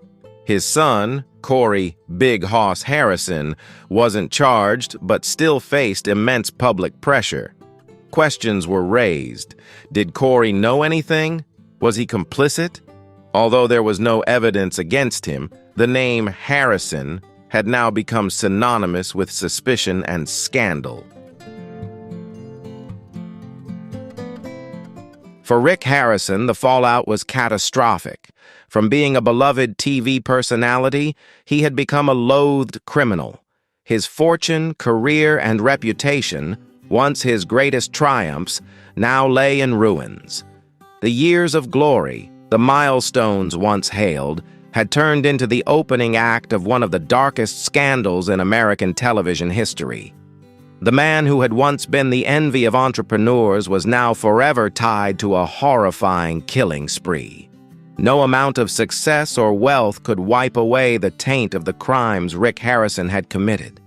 His son, Corey "Big Hoss" Harrison, wasn't charged but still faced immense public pressure. Questions were raised. Did Corey know anything? Was he complicit? Although there was no evidence against him, the name Harrison had now become synonymous with suspicion and scandal. For Rick Harrison, the fallout was catastrophic. From being a beloved TV personality, he had become a loathed criminal. His fortune, career, and reputation, once his greatest triumphs, now lay in ruins. The years of glory, the milestones once hailed, had turned into the opening act of one of the darkest scandals in American television history. The man who had once been the envy of entrepreneurs was now forever tied to a horrifying killing spree. No amount of success or wealth could wipe away the taint of the crimes Rick Harrison had committed.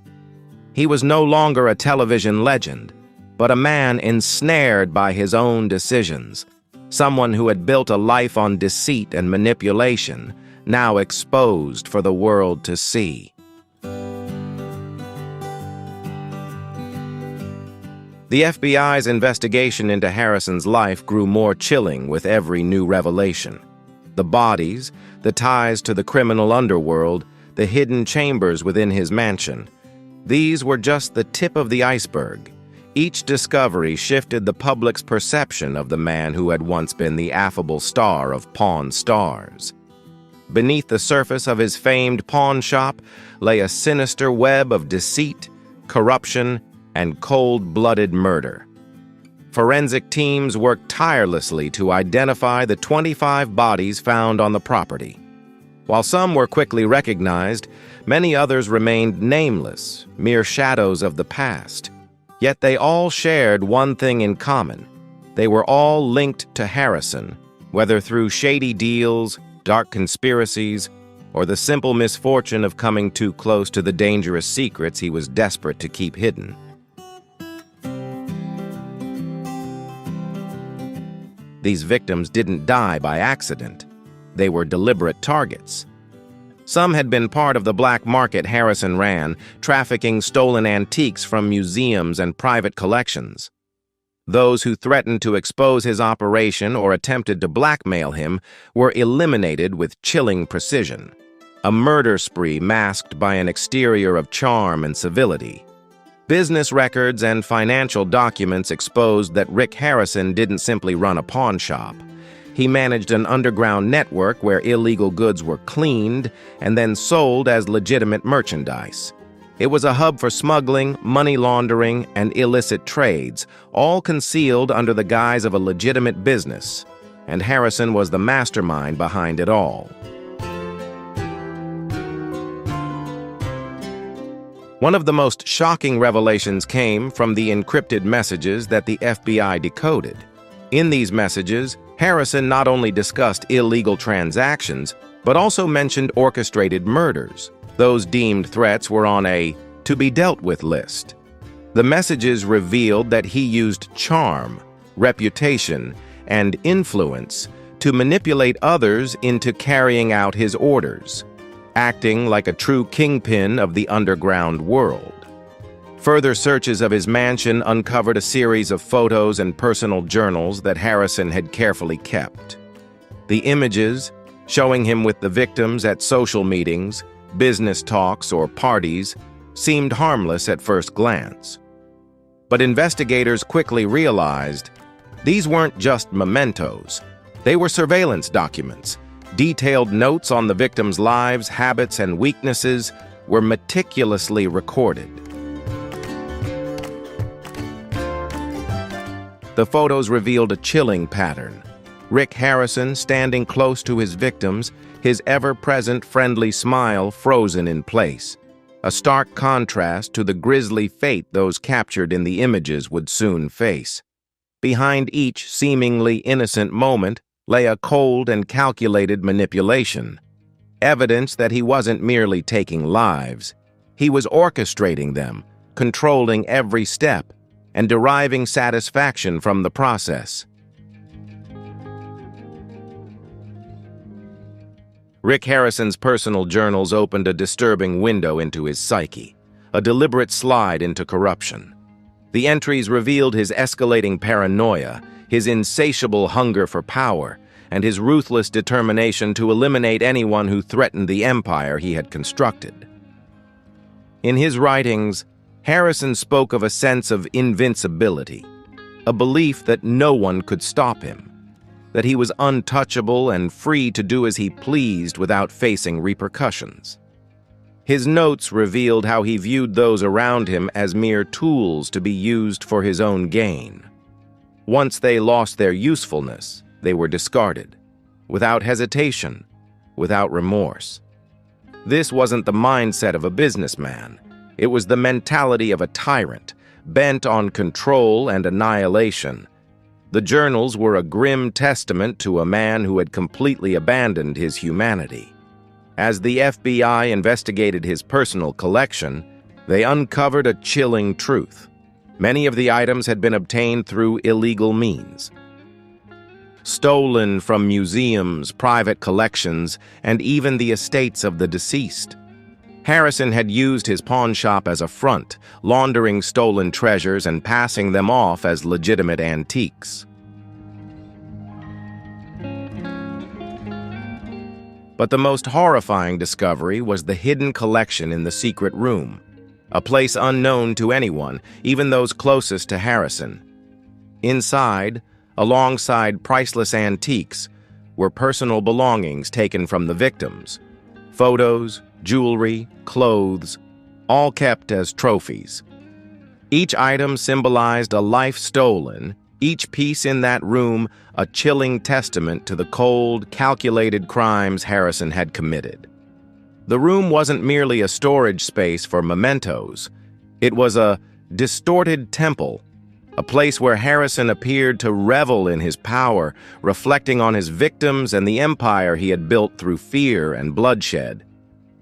He was no longer a television legend, but a man ensnared by his own decisions. Someone who had built a life on deceit and manipulation, now exposed for the world to see. The FBI's investigation into Harrison's life grew more chilling with every new revelation. The bodies, the ties to the criminal underworld, the hidden chambers within his mansion. These were just the tip of the iceberg. Each discovery shifted the public's perception of the man who had once been the affable star of Pawn Stars. Beneath the surface of his famed pawn shop lay a sinister web of deceit, corruption, and cold-blooded murder. Forensic teams worked tirelessly to identify the 25 bodies found on the property. While some were quickly recognized, many others remained nameless, mere shadows of the past. Yet they all shared one thing in common. They were all linked to Harrison, whether through shady deals, dark conspiracies, or the simple misfortune of coming too close to the dangerous secrets he was desperate to keep hidden. These victims didn't die by accident. They were deliberate targets. Some had been part of the black market Harrison ran, trafficking stolen antiques from museums and private collections. Those who threatened to expose his operation or attempted to blackmail him were eliminated with chilling precision. A murder spree masked by an exterior of charm and civility. Business records and financial documents exposed that Rick Harrison didn't simply run a pawn shop. He managed an underground network where illegal goods were cleaned and then sold as legitimate merchandise. It was a hub for smuggling, money laundering, and illicit trades, all concealed under the guise of a legitimate business, and Harrison was the mastermind behind it all. One of the most shocking revelations came from the encrypted messages that the FBI decoded. In these messages, Harrison not only discussed illegal transactions, but also mentioned orchestrated murders. Those deemed threats were on a to-be-dealt-with list. The messages revealed that he used charm, reputation, and influence to manipulate others into carrying out his orders, acting like a true kingpin of the underground world. Further searches of his mansion uncovered a series of photos and personal journals that Harrison had carefully kept. The images, showing him with the victims at social meetings, business talks, or parties, seemed harmless at first glance. But investigators quickly realized these weren't just mementos. They were surveillance documents. Detailed notes on the victims' lives, habits, and weaknesses were meticulously recorded. The photos revealed a chilling pattern. Rick Harrison standing close to his victims, his ever-present friendly smile frozen in place, a stark contrast to the grisly fate those captured in the images would soon face. Behind each seemingly innocent moment lay a cold and calculated manipulation, evidence that he wasn't merely taking lives. He was orchestrating them, controlling every step, and deriving satisfaction from the process. Rick Harrison's personal journals opened a disturbing window into his psyche, a deliberate slide into corruption. The entries revealed his escalating paranoia, his insatiable hunger for power, and his ruthless determination to eliminate anyone who threatened the empire he had constructed. In his writings, Harrison spoke of a sense of invincibility, a belief that no one could stop him, that he was untouchable and free to do as he pleased without facing repercussions. His notes revealed how he viewed those around him as mere tools to be used for his own gain. Once they lost their usefulness, they were discarded, without hesitation, without remorse. This wasn't the mindset of a businessman. It was the mentality of a tyrant, bent on control and annihilation. The journals were a grim testament to a man who had completely abandoned his humanity. As the FBI investigated his personal collection, they uncovered a chilling truth. Many of the items had been obtained through illegal means. Stolen from museums, private collections, and even the estates of the deceased. Harrison had used his pawn shop as a front, laundering stolen treasures and passing them off as legitimate antiques. But the most horrifying discovery was the hidden collection in the secret room, a place unknown to anyone, even those closest to Harrison. Inside, alongside priceless antiques, were personal belongings taken from the victims: photos, jewelry, clothes, all kept as trophies. Each item symbolized a life stolen, each piece in that room a chilling testament to the cold, calculated crimes Harrison had committed. The room wasn't merely a storage space for mementos. It was a distorted temple, a place where Harrison appeared to revel in his power, reflecting on his victims and the empire he had built through fear and bloodshed.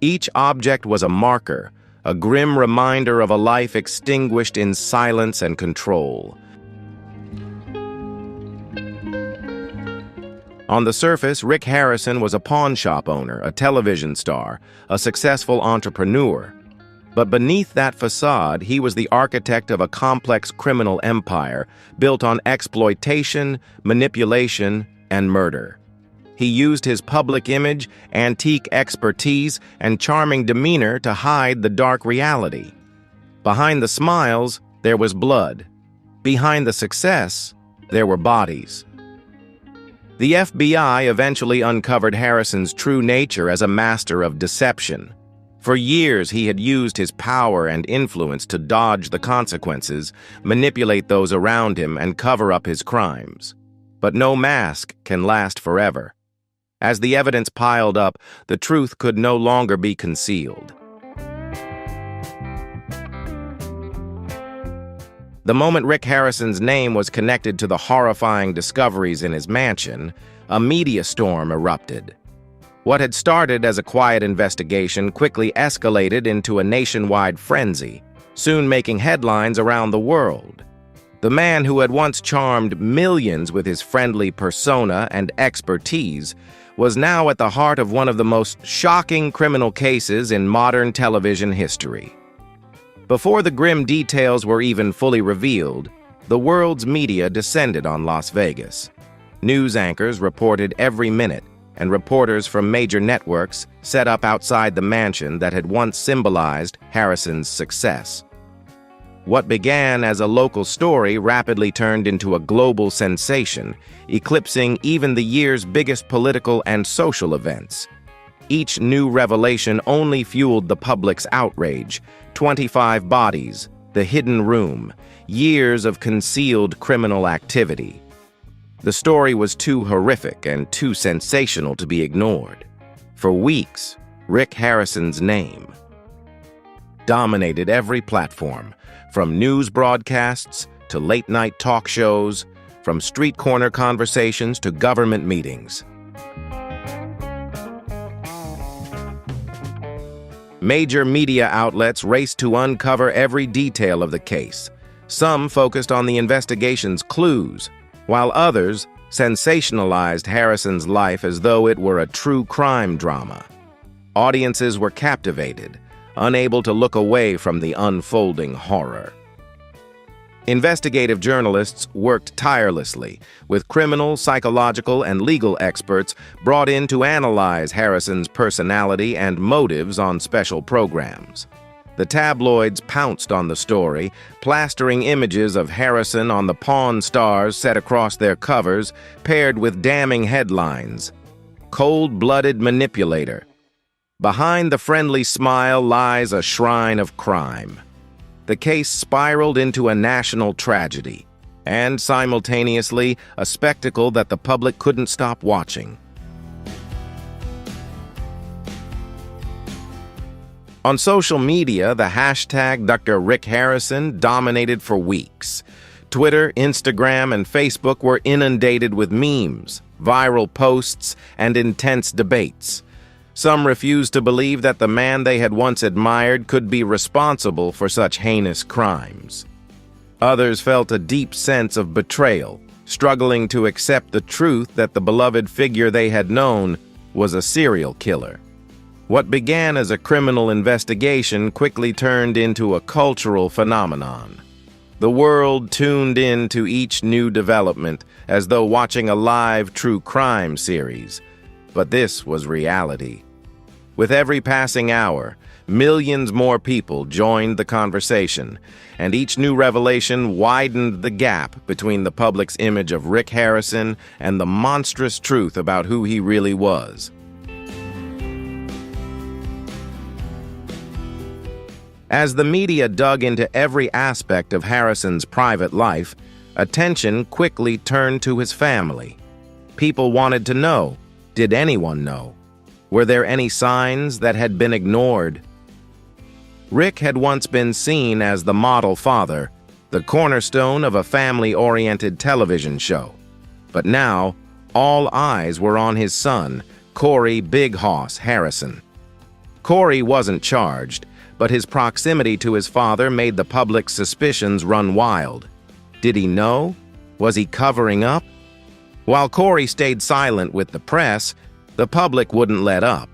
Each object was a marker, a grim reminder of a life extinguished in silence and control. On the surface, Rick Harrison was a pawn shop owner, a television star, a successful entrepreneur. But beneath that facade, he was the architect of a complex criminal empire built on exploitation, manipulation, and murder. He used his public image, antique expertise, and charming demeanor to hide the dark reality. Behind the smiles, there was blood. Behind the success, there were bodies. The FBI eventually uncovered Harrison's true nature as a master of deception. For years, he had used his power and influence to dodge the consequences, manipulate those around him, and cover up his crimes. But no mask can last forever. As the evidence piled up, the truth could no longer be concealed. The moment Rick Harrison's name was connected to the horrifying discoveries in his mansion, a media storm erupted. What had started as a quiet investigation quickly escalated into a nationwide frenzy, soon making headlines around the world. The man who had once charmed millions with his friendly persona and expertise was now at the heart of one of the most shocking criminal cases in modern television history. Before the grim details were even fully revealed, the world's media descended on Las Vegas. News anchors reported every minute, and reporters from major networks set up outside the mansion that had once symbolized Harrison's success. What began as a local story rapidly turned into a global sensation, eclipsing even the year's biggest political and social events. Each new revelation only fueled the public's outrage. 25 bodies, the hidden room, years of concealed criminal activity. The story was too horrific and too sensational to be ignored. For weeks, Rick Harrison's name dominated every platform, from news broadcasts to late-night talk shows, from street corner conversations to government meetings. Major media outlets raced to uncover every detail of the case. Some focused on the investigation's clues, while others sensationalized Harrison's life as though it were a true crime drama. Audiences were captivated, unable to look away from the unfolding horror. Investigative journalists worked tirelessly, with criminal, psychological, and legal experts brought in to analyze Harrison's personality and motives on special programs. The tabloids pounced on the story, plastering images of Harrison on the Pawn Stars set across their covers, paired with damning headlines. Cold-blooded manipulator. Behind the friendly smile lies a shrine of crime. The case spiraled into a national tragedy, and simultaneously a spectacle that the public couldn't stop watching. On social media, the hashtag Dr. Rick Harrison dominated for weeks. Twitter, Instagram, and Facebook were inundated with memes, viral posts, and intense debates. Some refused to believe that the man they had once admired could be responsible for such heinous crimes. Others felt a deep sense of betrayal, struggling to accept the truth that the beloved figure they had known was a serial killer. What began as a criminal investigation quickly turned into a cultural phenomenon. The world tuned in to each new development as though watching a live true crime series. But this was reality. With every passing hour, millions more people joined the conversation, and each new revelation widened the gap between the public's image of Rick Harrison and the monstrous truth about who he really was. As the media dug into every aspect of Harrison's private life, attention quickly turned to his family. People wanted to know, did anyone know? Were there any signs that had been ignored? Rick had once been seen as the model father, the cornerstone of a family-oriented television show. But now, all eyes were on his son, Corey Big Hoss Harrison. Corey wasn't charged, but his proximity to his father made the public's suspicions run wild. Did he know? Was he covering up? While Corey stayed silent with the press, the public wouldn't let up.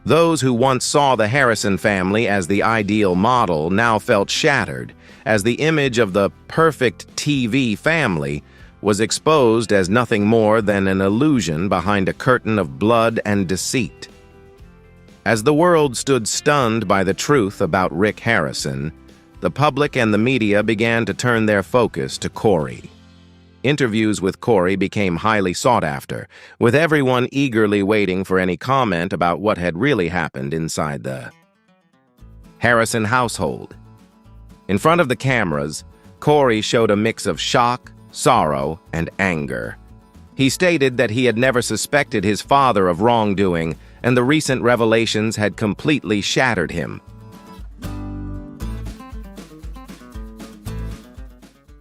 Those who once saw the Harrison family as the ideal model now felt shattered, as the image of the perfect TV family was exposed as nothing more than an illusion behind a curtain of blood and deceit. As the world stood stunned by the truth about Rick Harrison, the public and the media began to turn their focus to Corey. Interviews with Corey became highly sought after, with everyone eagerly waiting for any comment about what had really happened inside the Harrison household. In front of the cameras, Corey showed a mix of shock, sorrow, and anger. He stated that he had never suspected his father of wrongdoing, and the recent revelations had completely shattered him.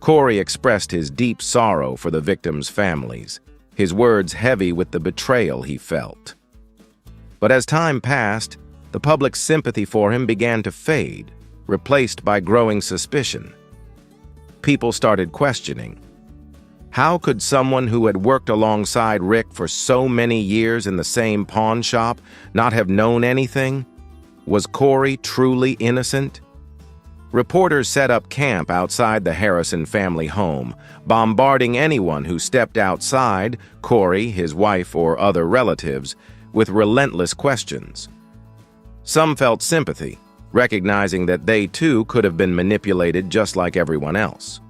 Corey expressed his deep sorrow for the victims' families, his words heavy with the betrayal he felt. But as time passed, the public's sympathy for him began to fade, replaced by growing suspicion. People started questioning. How could someone who had worked alongside Rick for so many years in the same pawn shop not have known anything? Was Corey truly innocent? Reporters set up camp outside the Harrison family home, bombarding anyone who stepped outside, Corey, his wife, or other relatives, with relentless questions. Some felt sympathy, recognizing that they too could have been manipulated just like everyone else.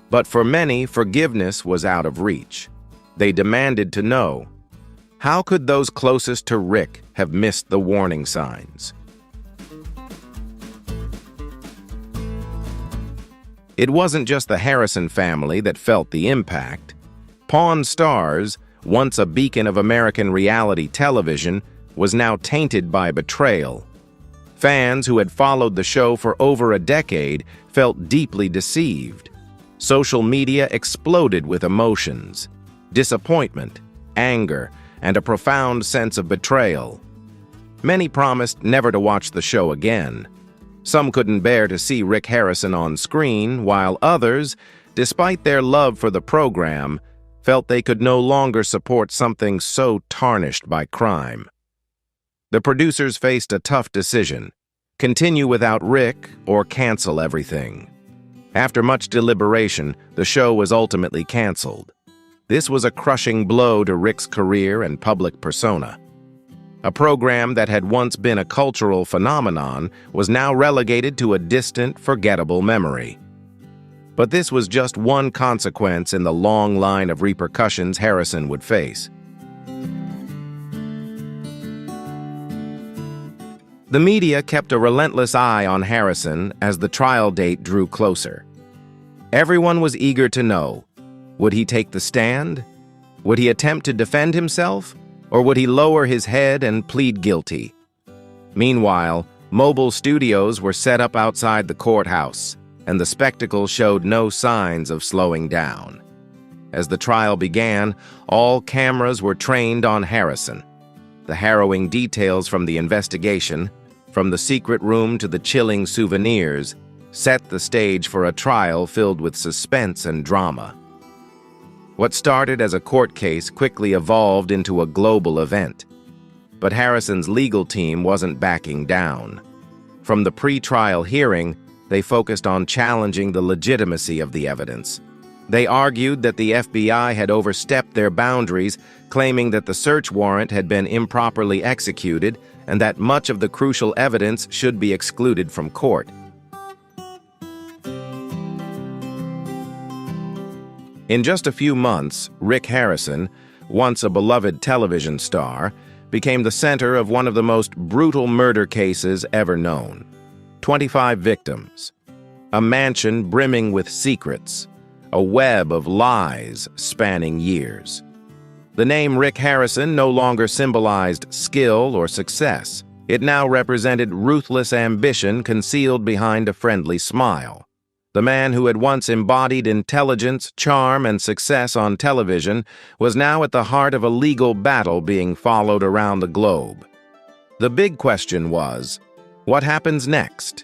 But for many, forgiveness was out of reach. They demanded to know, how could those closest to Rick have missed the warning signs? It wasn't just the Harrison family that felt the impact. Pawn Stars, once a beacon of American reality television, was now tainted by betrayal. Fans who had followed the show for over a decade felt deeply deceived. Social media exploded with emotions, disappointment, anger, and a profound sense of betrayal. Many promised never to watch the show again. Some couldn't bear to see Rick Harrison on screen, while others, despite their love for the program, felt they could no longer support something so tarnished by crime. The producers faced a tough decision: continue without Rick or cancel everything. After much deliberation, the show was ultimately canceled. This was a crushing blow to Rick's career and public persona. A program that had once been a cultural phenomenon was now relegated to a distant, forgettable memory. But this was just one consequence in the long line of repercussions Harrison would face. The media kept a relentless eye on Harrison as the trial date drew closer. Everyone was eager to know, would he take the stand? Would he attempt to defend himself? Or would he lower his head and plead guilty? Meanwhile, mobile studios were set up outside the courthouse, and the spectacle showed no signs of slowing down. As the trial began, all cameras were trained on Harrison. The harrowing details from the investigation, from the secret room to the chilling souvenirs, set the stage for a trial filled with suspense and drama. What started as a court case quickly evolved into a global event. But Harrison's legal team wasn't backing down. From the pre-trial hearing, they focused on challenging the legitimacy of the evidence. They argued that the FBI had overstepped their boundaries, claiming that the search warrant had been improperly executed and that much of the crucial evidence should be excluded from court. In just a few months, Rick Harrison, once a beloved television star, became the center of one of the most brutal murder cases ever known. 25 victims, a mansion brimming with secrets, a web of lies spanning years. The name Rick Harrison no longer symbolized skill or success. It now represented ruthless ambition concealed behind a friendly smile. The man who had once embodied intelligence, charm, and success on television was now at the heart of a legal battle being followed around the globe. The big question was, what happens next?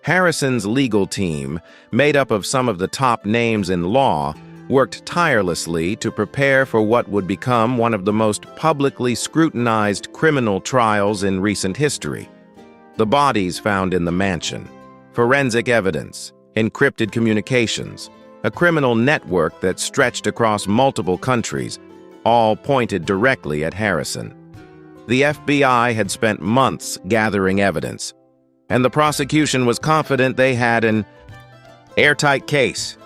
Harrison's legal team, made up of some of the top names in law, worked tirelessly to prepare for what would become one of the most publicly scrutinized criminal trials in recent history. The bodies found in the mansion, forensic evidence, encrypted communications, a criminal network that stretched across multiple countries, all pointed directly at Harrison. The FBI had spent months gathering evidence, and the prosecution was confident they had an airtight case.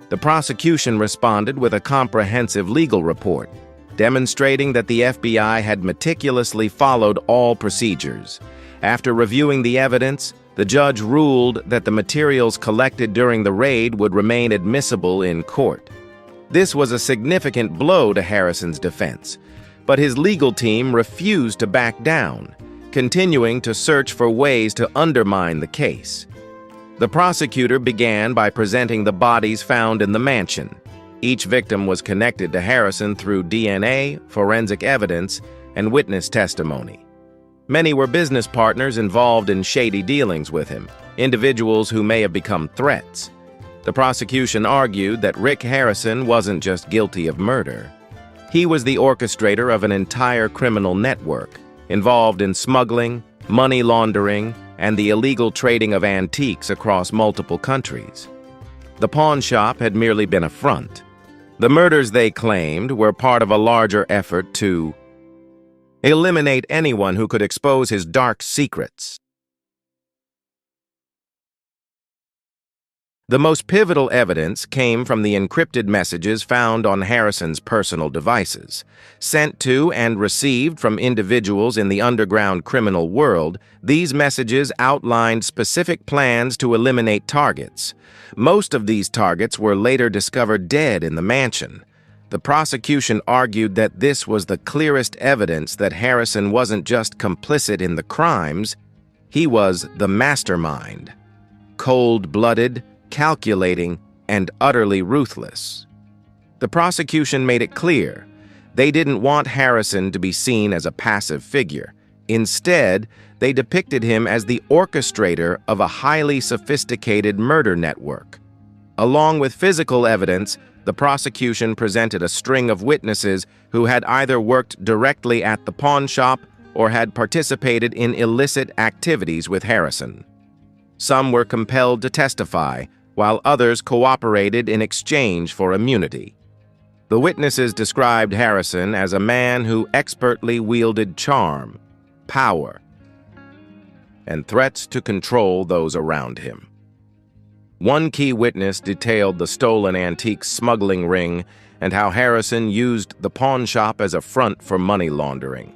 The prosecution responded with a comprehensive legal report, demonstrating that the FBI had meticulously followed all procedures. After reviewing the evidence, the judge ruled that the materials collected during the raid would remain admissible in court. This was a significant blow to Harrison's defense, but his legal team refused to back down. continuing to search for ways to undermine the case. The prosecutor began by presenting the bodies found in the mansion. Each victim was connected to Harrison through DNA, forensic evidence, and witness testimony. Many were business partners involved in shady dealings with him, individuals who may have become threats. The prosecution argued that Rick Harrison wasn't just guilty of murder. He was the orchestrator of an entire criminal network, involved in smuggling, money laundering, and the illegal trading of antiques across multiple countries. The pawn shop had merely been a front. The murders, they claimed, were part of a larger effort to eliminate anyone who could expose his dark secrets. The most pivotal evidence came from the encrypted messages found on Harrison's personal devices. Sent to and received from individuals in the underground criminal world, these messages outlined specific plans to eliminate targets. Most of these targets were later discovered dead in the mansion. The prosecution argued that this was the clearest evidence that Harrison wasn't just complicit in the crimes, he was the mastermind. Cold-blooded, calculating, and utterly ruthless. The prosecution made it clear they didn't want Harrison to be seen as a passive figure. Instead, they depicted him as the orchestrator of a highly sophisticated murder network. Along with physical evidence, the prosecution presented a string of witnesses who had either worked directly at the pawn shop or had participated in illicit activities with Harrison. Some were compelled to testify, while others cooperated in exchange for immunity. The witnesses described Harrison as a man who expertly wielded charm, power, and threats to control those around him. One key witness detailed the stolen antique smuggling ring and how Harrison used the pawn shop as a front for money laundering.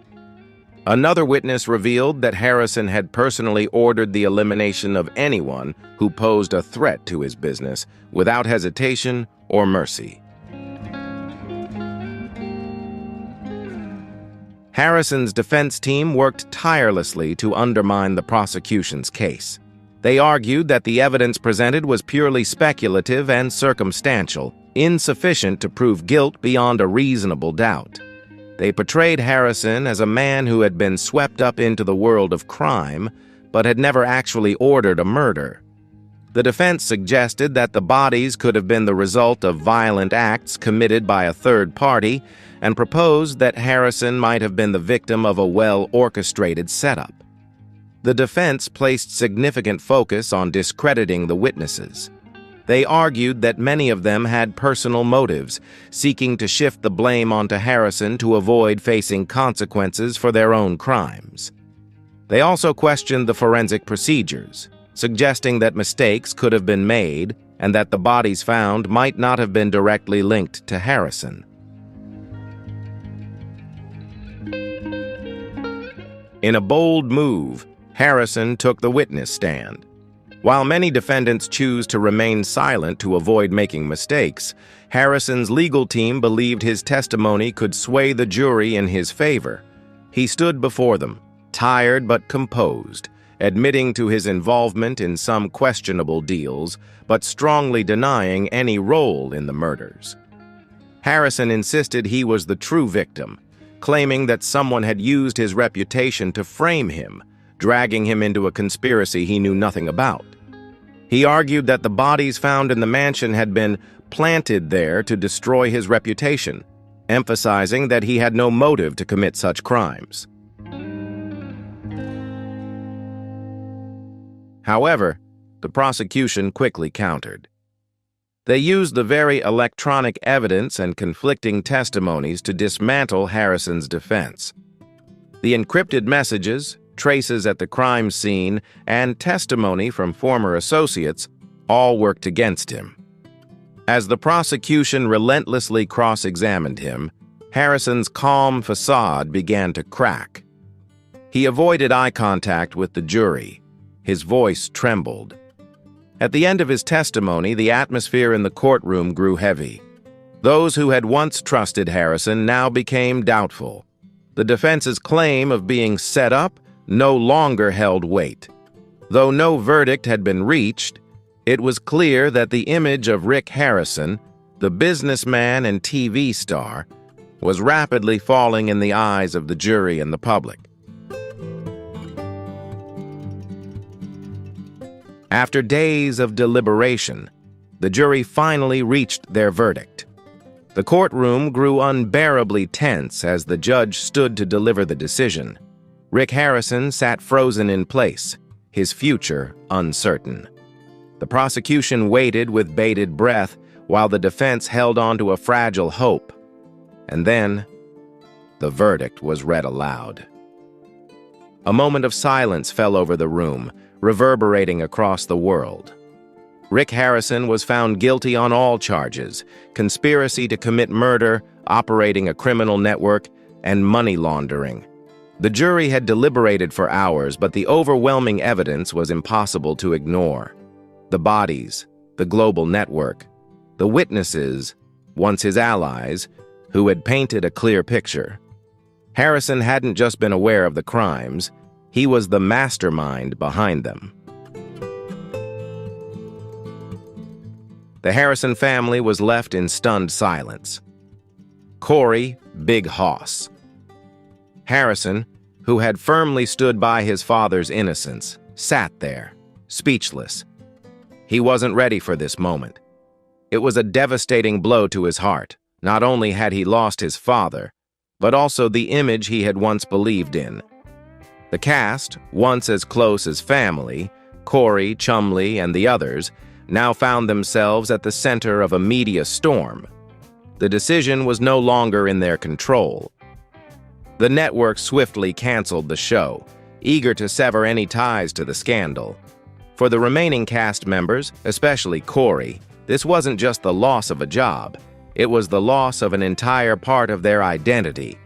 Another witness revealed that Harrison had personally ordered the elimination of anyone who posed a threat to his business without hesitation or mercy. Harrison's defense team worked tirelessly to undermine the prosecution's case. They argued that the evidence presented was purely speculative and circumstantial, insufficient to prove guilt beyond a reasonable doubt. They portrayed Harrison as a man who had been swept up into the world of crime, but had never actually ordered a murder. The defense suggested that the bodies could have been the result of violent acts committed by a third party, and proposed that Harrison might have been the victim of a well-orchestrated setup. The defense placed significant focus on discrediting the witnesses. They argued that many of them had personal motives, seeking to shift the blame onto Harrison to avoid facing consequences for their own crimes. They also questioned the forensic procedures, suggesting that mistakes could have been made and that the bodies found might not have been directly linked to Harrison. In a bold move, Harrison took the witness stand. While many defendants choose to remain silent to avoid making mistakes, Harrison's legal team believed his testimony could sway the jury in his favor. He stood before them, tired but composed, admitting to his involvement in some questionable deals, but strongly denying any role in the murders. Harrison insisted he was the true victim, claiming that someone had used his reputation to frame him, dragging him into a conspiracy he knew nothing about. He argued that the bodies found in the mansion had been planted there to destroy his reputation, emphasizing that he had no motive to commit such crimes. However, the prosecution quickly countered. They used the very electronic evidence and conflicting testimonies to dismantle Harrison's defense. The encrypted messages, traces at the crime scene, and testimony from former associates all worked against him. As the prosecution relentlessly cross-examined him, Harrison's calm facade began to crack. He avoided eye contact with the jury. His voice trembled. At the end of his testimony, the atmosphere in the courtroom grew heavy. Those who had once trusted Harrison now became doubtful. The defense's claim of being set up no longer held weight. Though no verdict had been reached, it was clear that the image of Rick Harrison, the businessman and TV star, was rapidly falling in the eyes of the jury and the public. After days of deliberation, the jury finally reached their verdict. The courtroom grew unbearably tense as the judge stood to deliver the decision. Rick Harrison sat frozen in place, his future uncertain. The prosecution waited with bated breath while the defense held on to a fragile hope. And then, the verdict was read aloud. A moment of silence fell over the room, reverberating across the world. Rick Harrison was found guilty on all charges: conspiracy to commit murder, operating a criminal network, and money laundering. The jury had deliberated for hours, but the overwhelming evidence was impossible to ignore. The bodies, the global network, the witnesses, once his allies, who had painted a clear picture. Harrison hadn't just been aware of the crimes, he was the mastermind behind them. The Harrison family was left in stunned silence. Corey, Big Hoss. Harrison, who had firmly stood by his father's innocence, sat there, speechless. He wasn't ready for this moment. It was a devastating blow to his heart. Not only had he lost his father, but also the image he had once believed in. The cast, once as close as family, Corey, Chumley, and the others, now found themselves at the center of a media storm. The decision was no longer in their control. The network swiftly canceled the show, eager to sever any ties to the scandal. For the remaining cast members, especially Corey, this wasn't just the loss of a job. It was the loss of an entire part of their identity.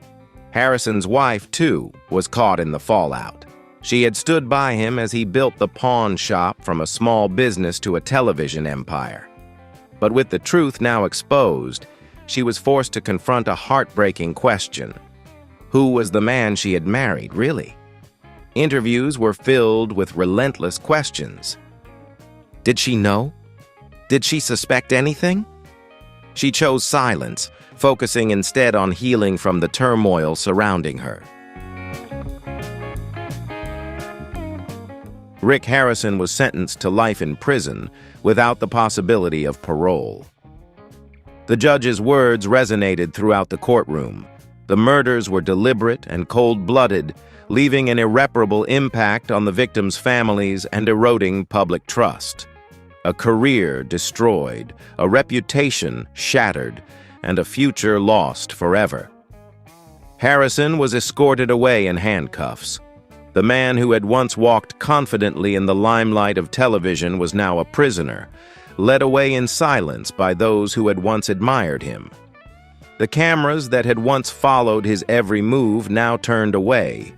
Harrison's wife, too, was caught in the fallout. She had stood by him as he built the pawn shop from a small business to a television empire. But with the truth now exposed, she was forced to confront a heartbreaking question. Who was the man she had married, really? Interviews were filled with relentless questions. Did she know? Did she suspect anything? She chose silence, focusing instead on healing from the turmoil surrounding her. Rick Harrison was sentenced to life in prison without the possibility of parole. The judge's words resonated throughout the courtroom. The murders were deliberate and cold-blooded, leaving an irreparable impact on the victims' families and eroding public trust. A career destroyed, a reputation shattered, and a future lost forever. Harrison was escorted away in handcuffs. The man who had once walked confidently in the limelight of television was now a prisoner, led away in silence by those who had once admired him. The cameras that had once followed his every move now turned away.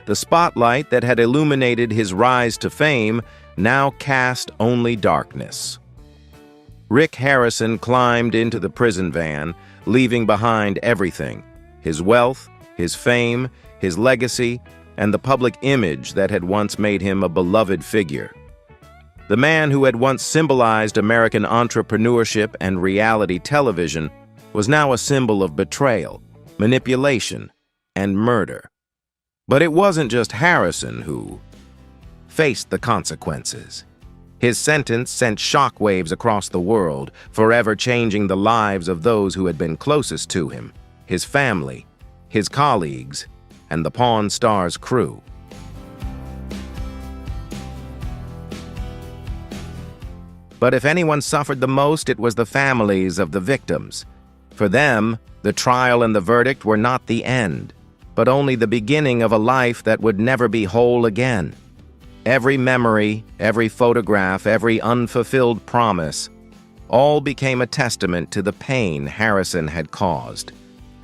The spotlight that had illuminated his rise to fame now cast only darkness. Rick Harrison climbed into the prison van, leaving behind everything: his wealth, his fame, his legacy, and the public image that had once made him a beloved figure. The man who had once symbolized American entrepreneurship and reality television was now a symbol of betrayal, manipulation, and murder. But it wasn't just Harrison who faced the consequences. His sentence sent shockwaves across the world, forever changing the lives of those who had been closest to him, his family, his colleagues, and the Pawn Stars crew. But if anyone suffered the most, it was the families of the victims. For them, the trial and the verdict were not the end, but only the beginning of a life that would never be whole again. Every memory, every photograph, every unfulfilled promise, all became a testament to the pain Harrison had caused,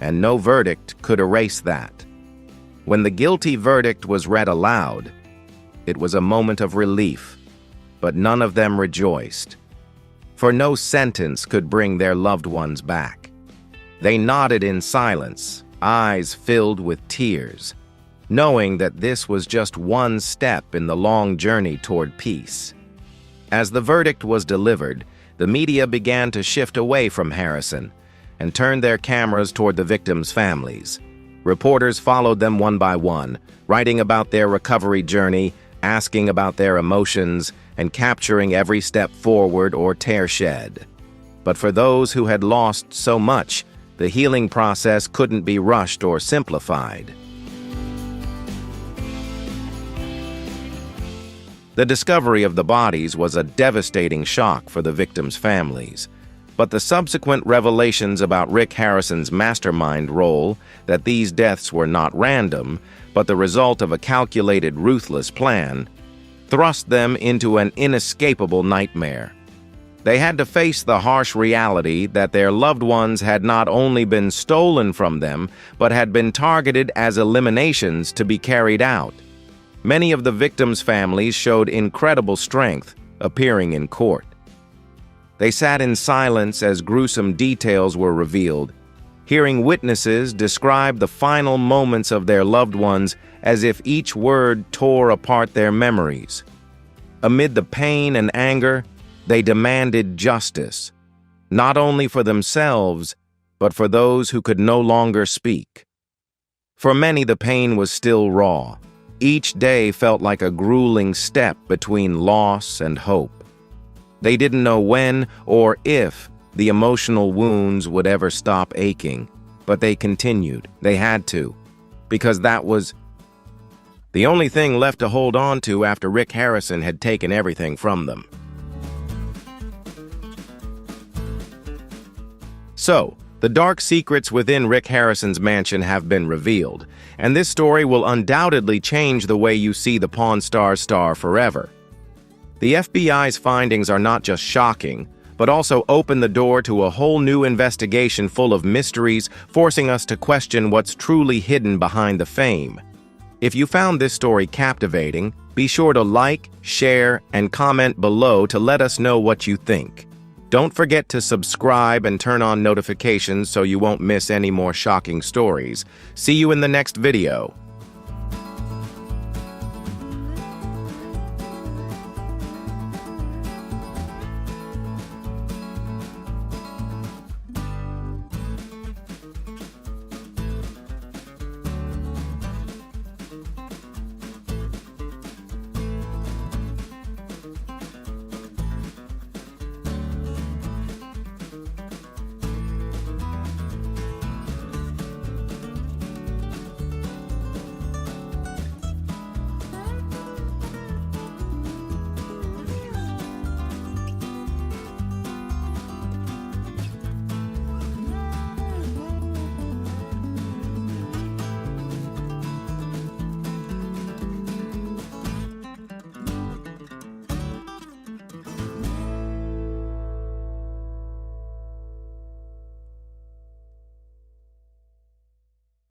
and no verdict could erase that. When the guilty verdict was read aloud, it was a moment of relief, but none of them rejoiced, for no sentence could bring their loved ones back. They nodded in silence, eyes filled with tears. knowing that this was just one step in the long journey toward peace. As the verdict was delivered, the media began to shift away from Harrison and turned their cameras toward the victims' families. Reporters followed them one by one, writing about their recovery journey, asking about their emotions, and capturing every step forward or tear shed. But for those who had lost so much, the healing process couldn't be rushed or simplified. The discovery of the bodies was a devastating shock for the victims' families, but the subsequent revelations about Rick Harrison's mastermind role, that these deaths were not random, but the result of a calculated, ruthless plan, thrust them into an inescapable nightmare. They had to face the harsh reality that their loved ones had not only been stolen from them, but had been targeted as eliminations to be carried out. Many of the victims' families showed incredible strength, appearing in court. They sat in silence as gruesome details were revealed, hearing witnesses describe the final moments of their loved ones as if each word tore apart their memories. Amid the pain and anger, they demanded justice, not only for themselves, but for those who could no longer speak. For many, the pain was still raw. Each day felt like a grueling step between loss and hope. They didn't know when or if the emotional wounds would ever stop aching, but they continued. They had to, because that was the only thing left to hold on to after Rick Harrison had taken everything from them. So, the dark secrets within Rick Harrison's mansion have been revealed, and this story will undoubtedly change the way you see the Pawn Stars star forever. The FBI's findings are not just shocking, but also open the door to a whole new investigation full of mysteries, forcing us to question what's truly hidden behind the fame. If you found this story captivating, be sure to like, share, and comment below to let us know what you think. Don't forget to subscribe and turn on notifications so you won't miss any more shocking stories. See you in the next video.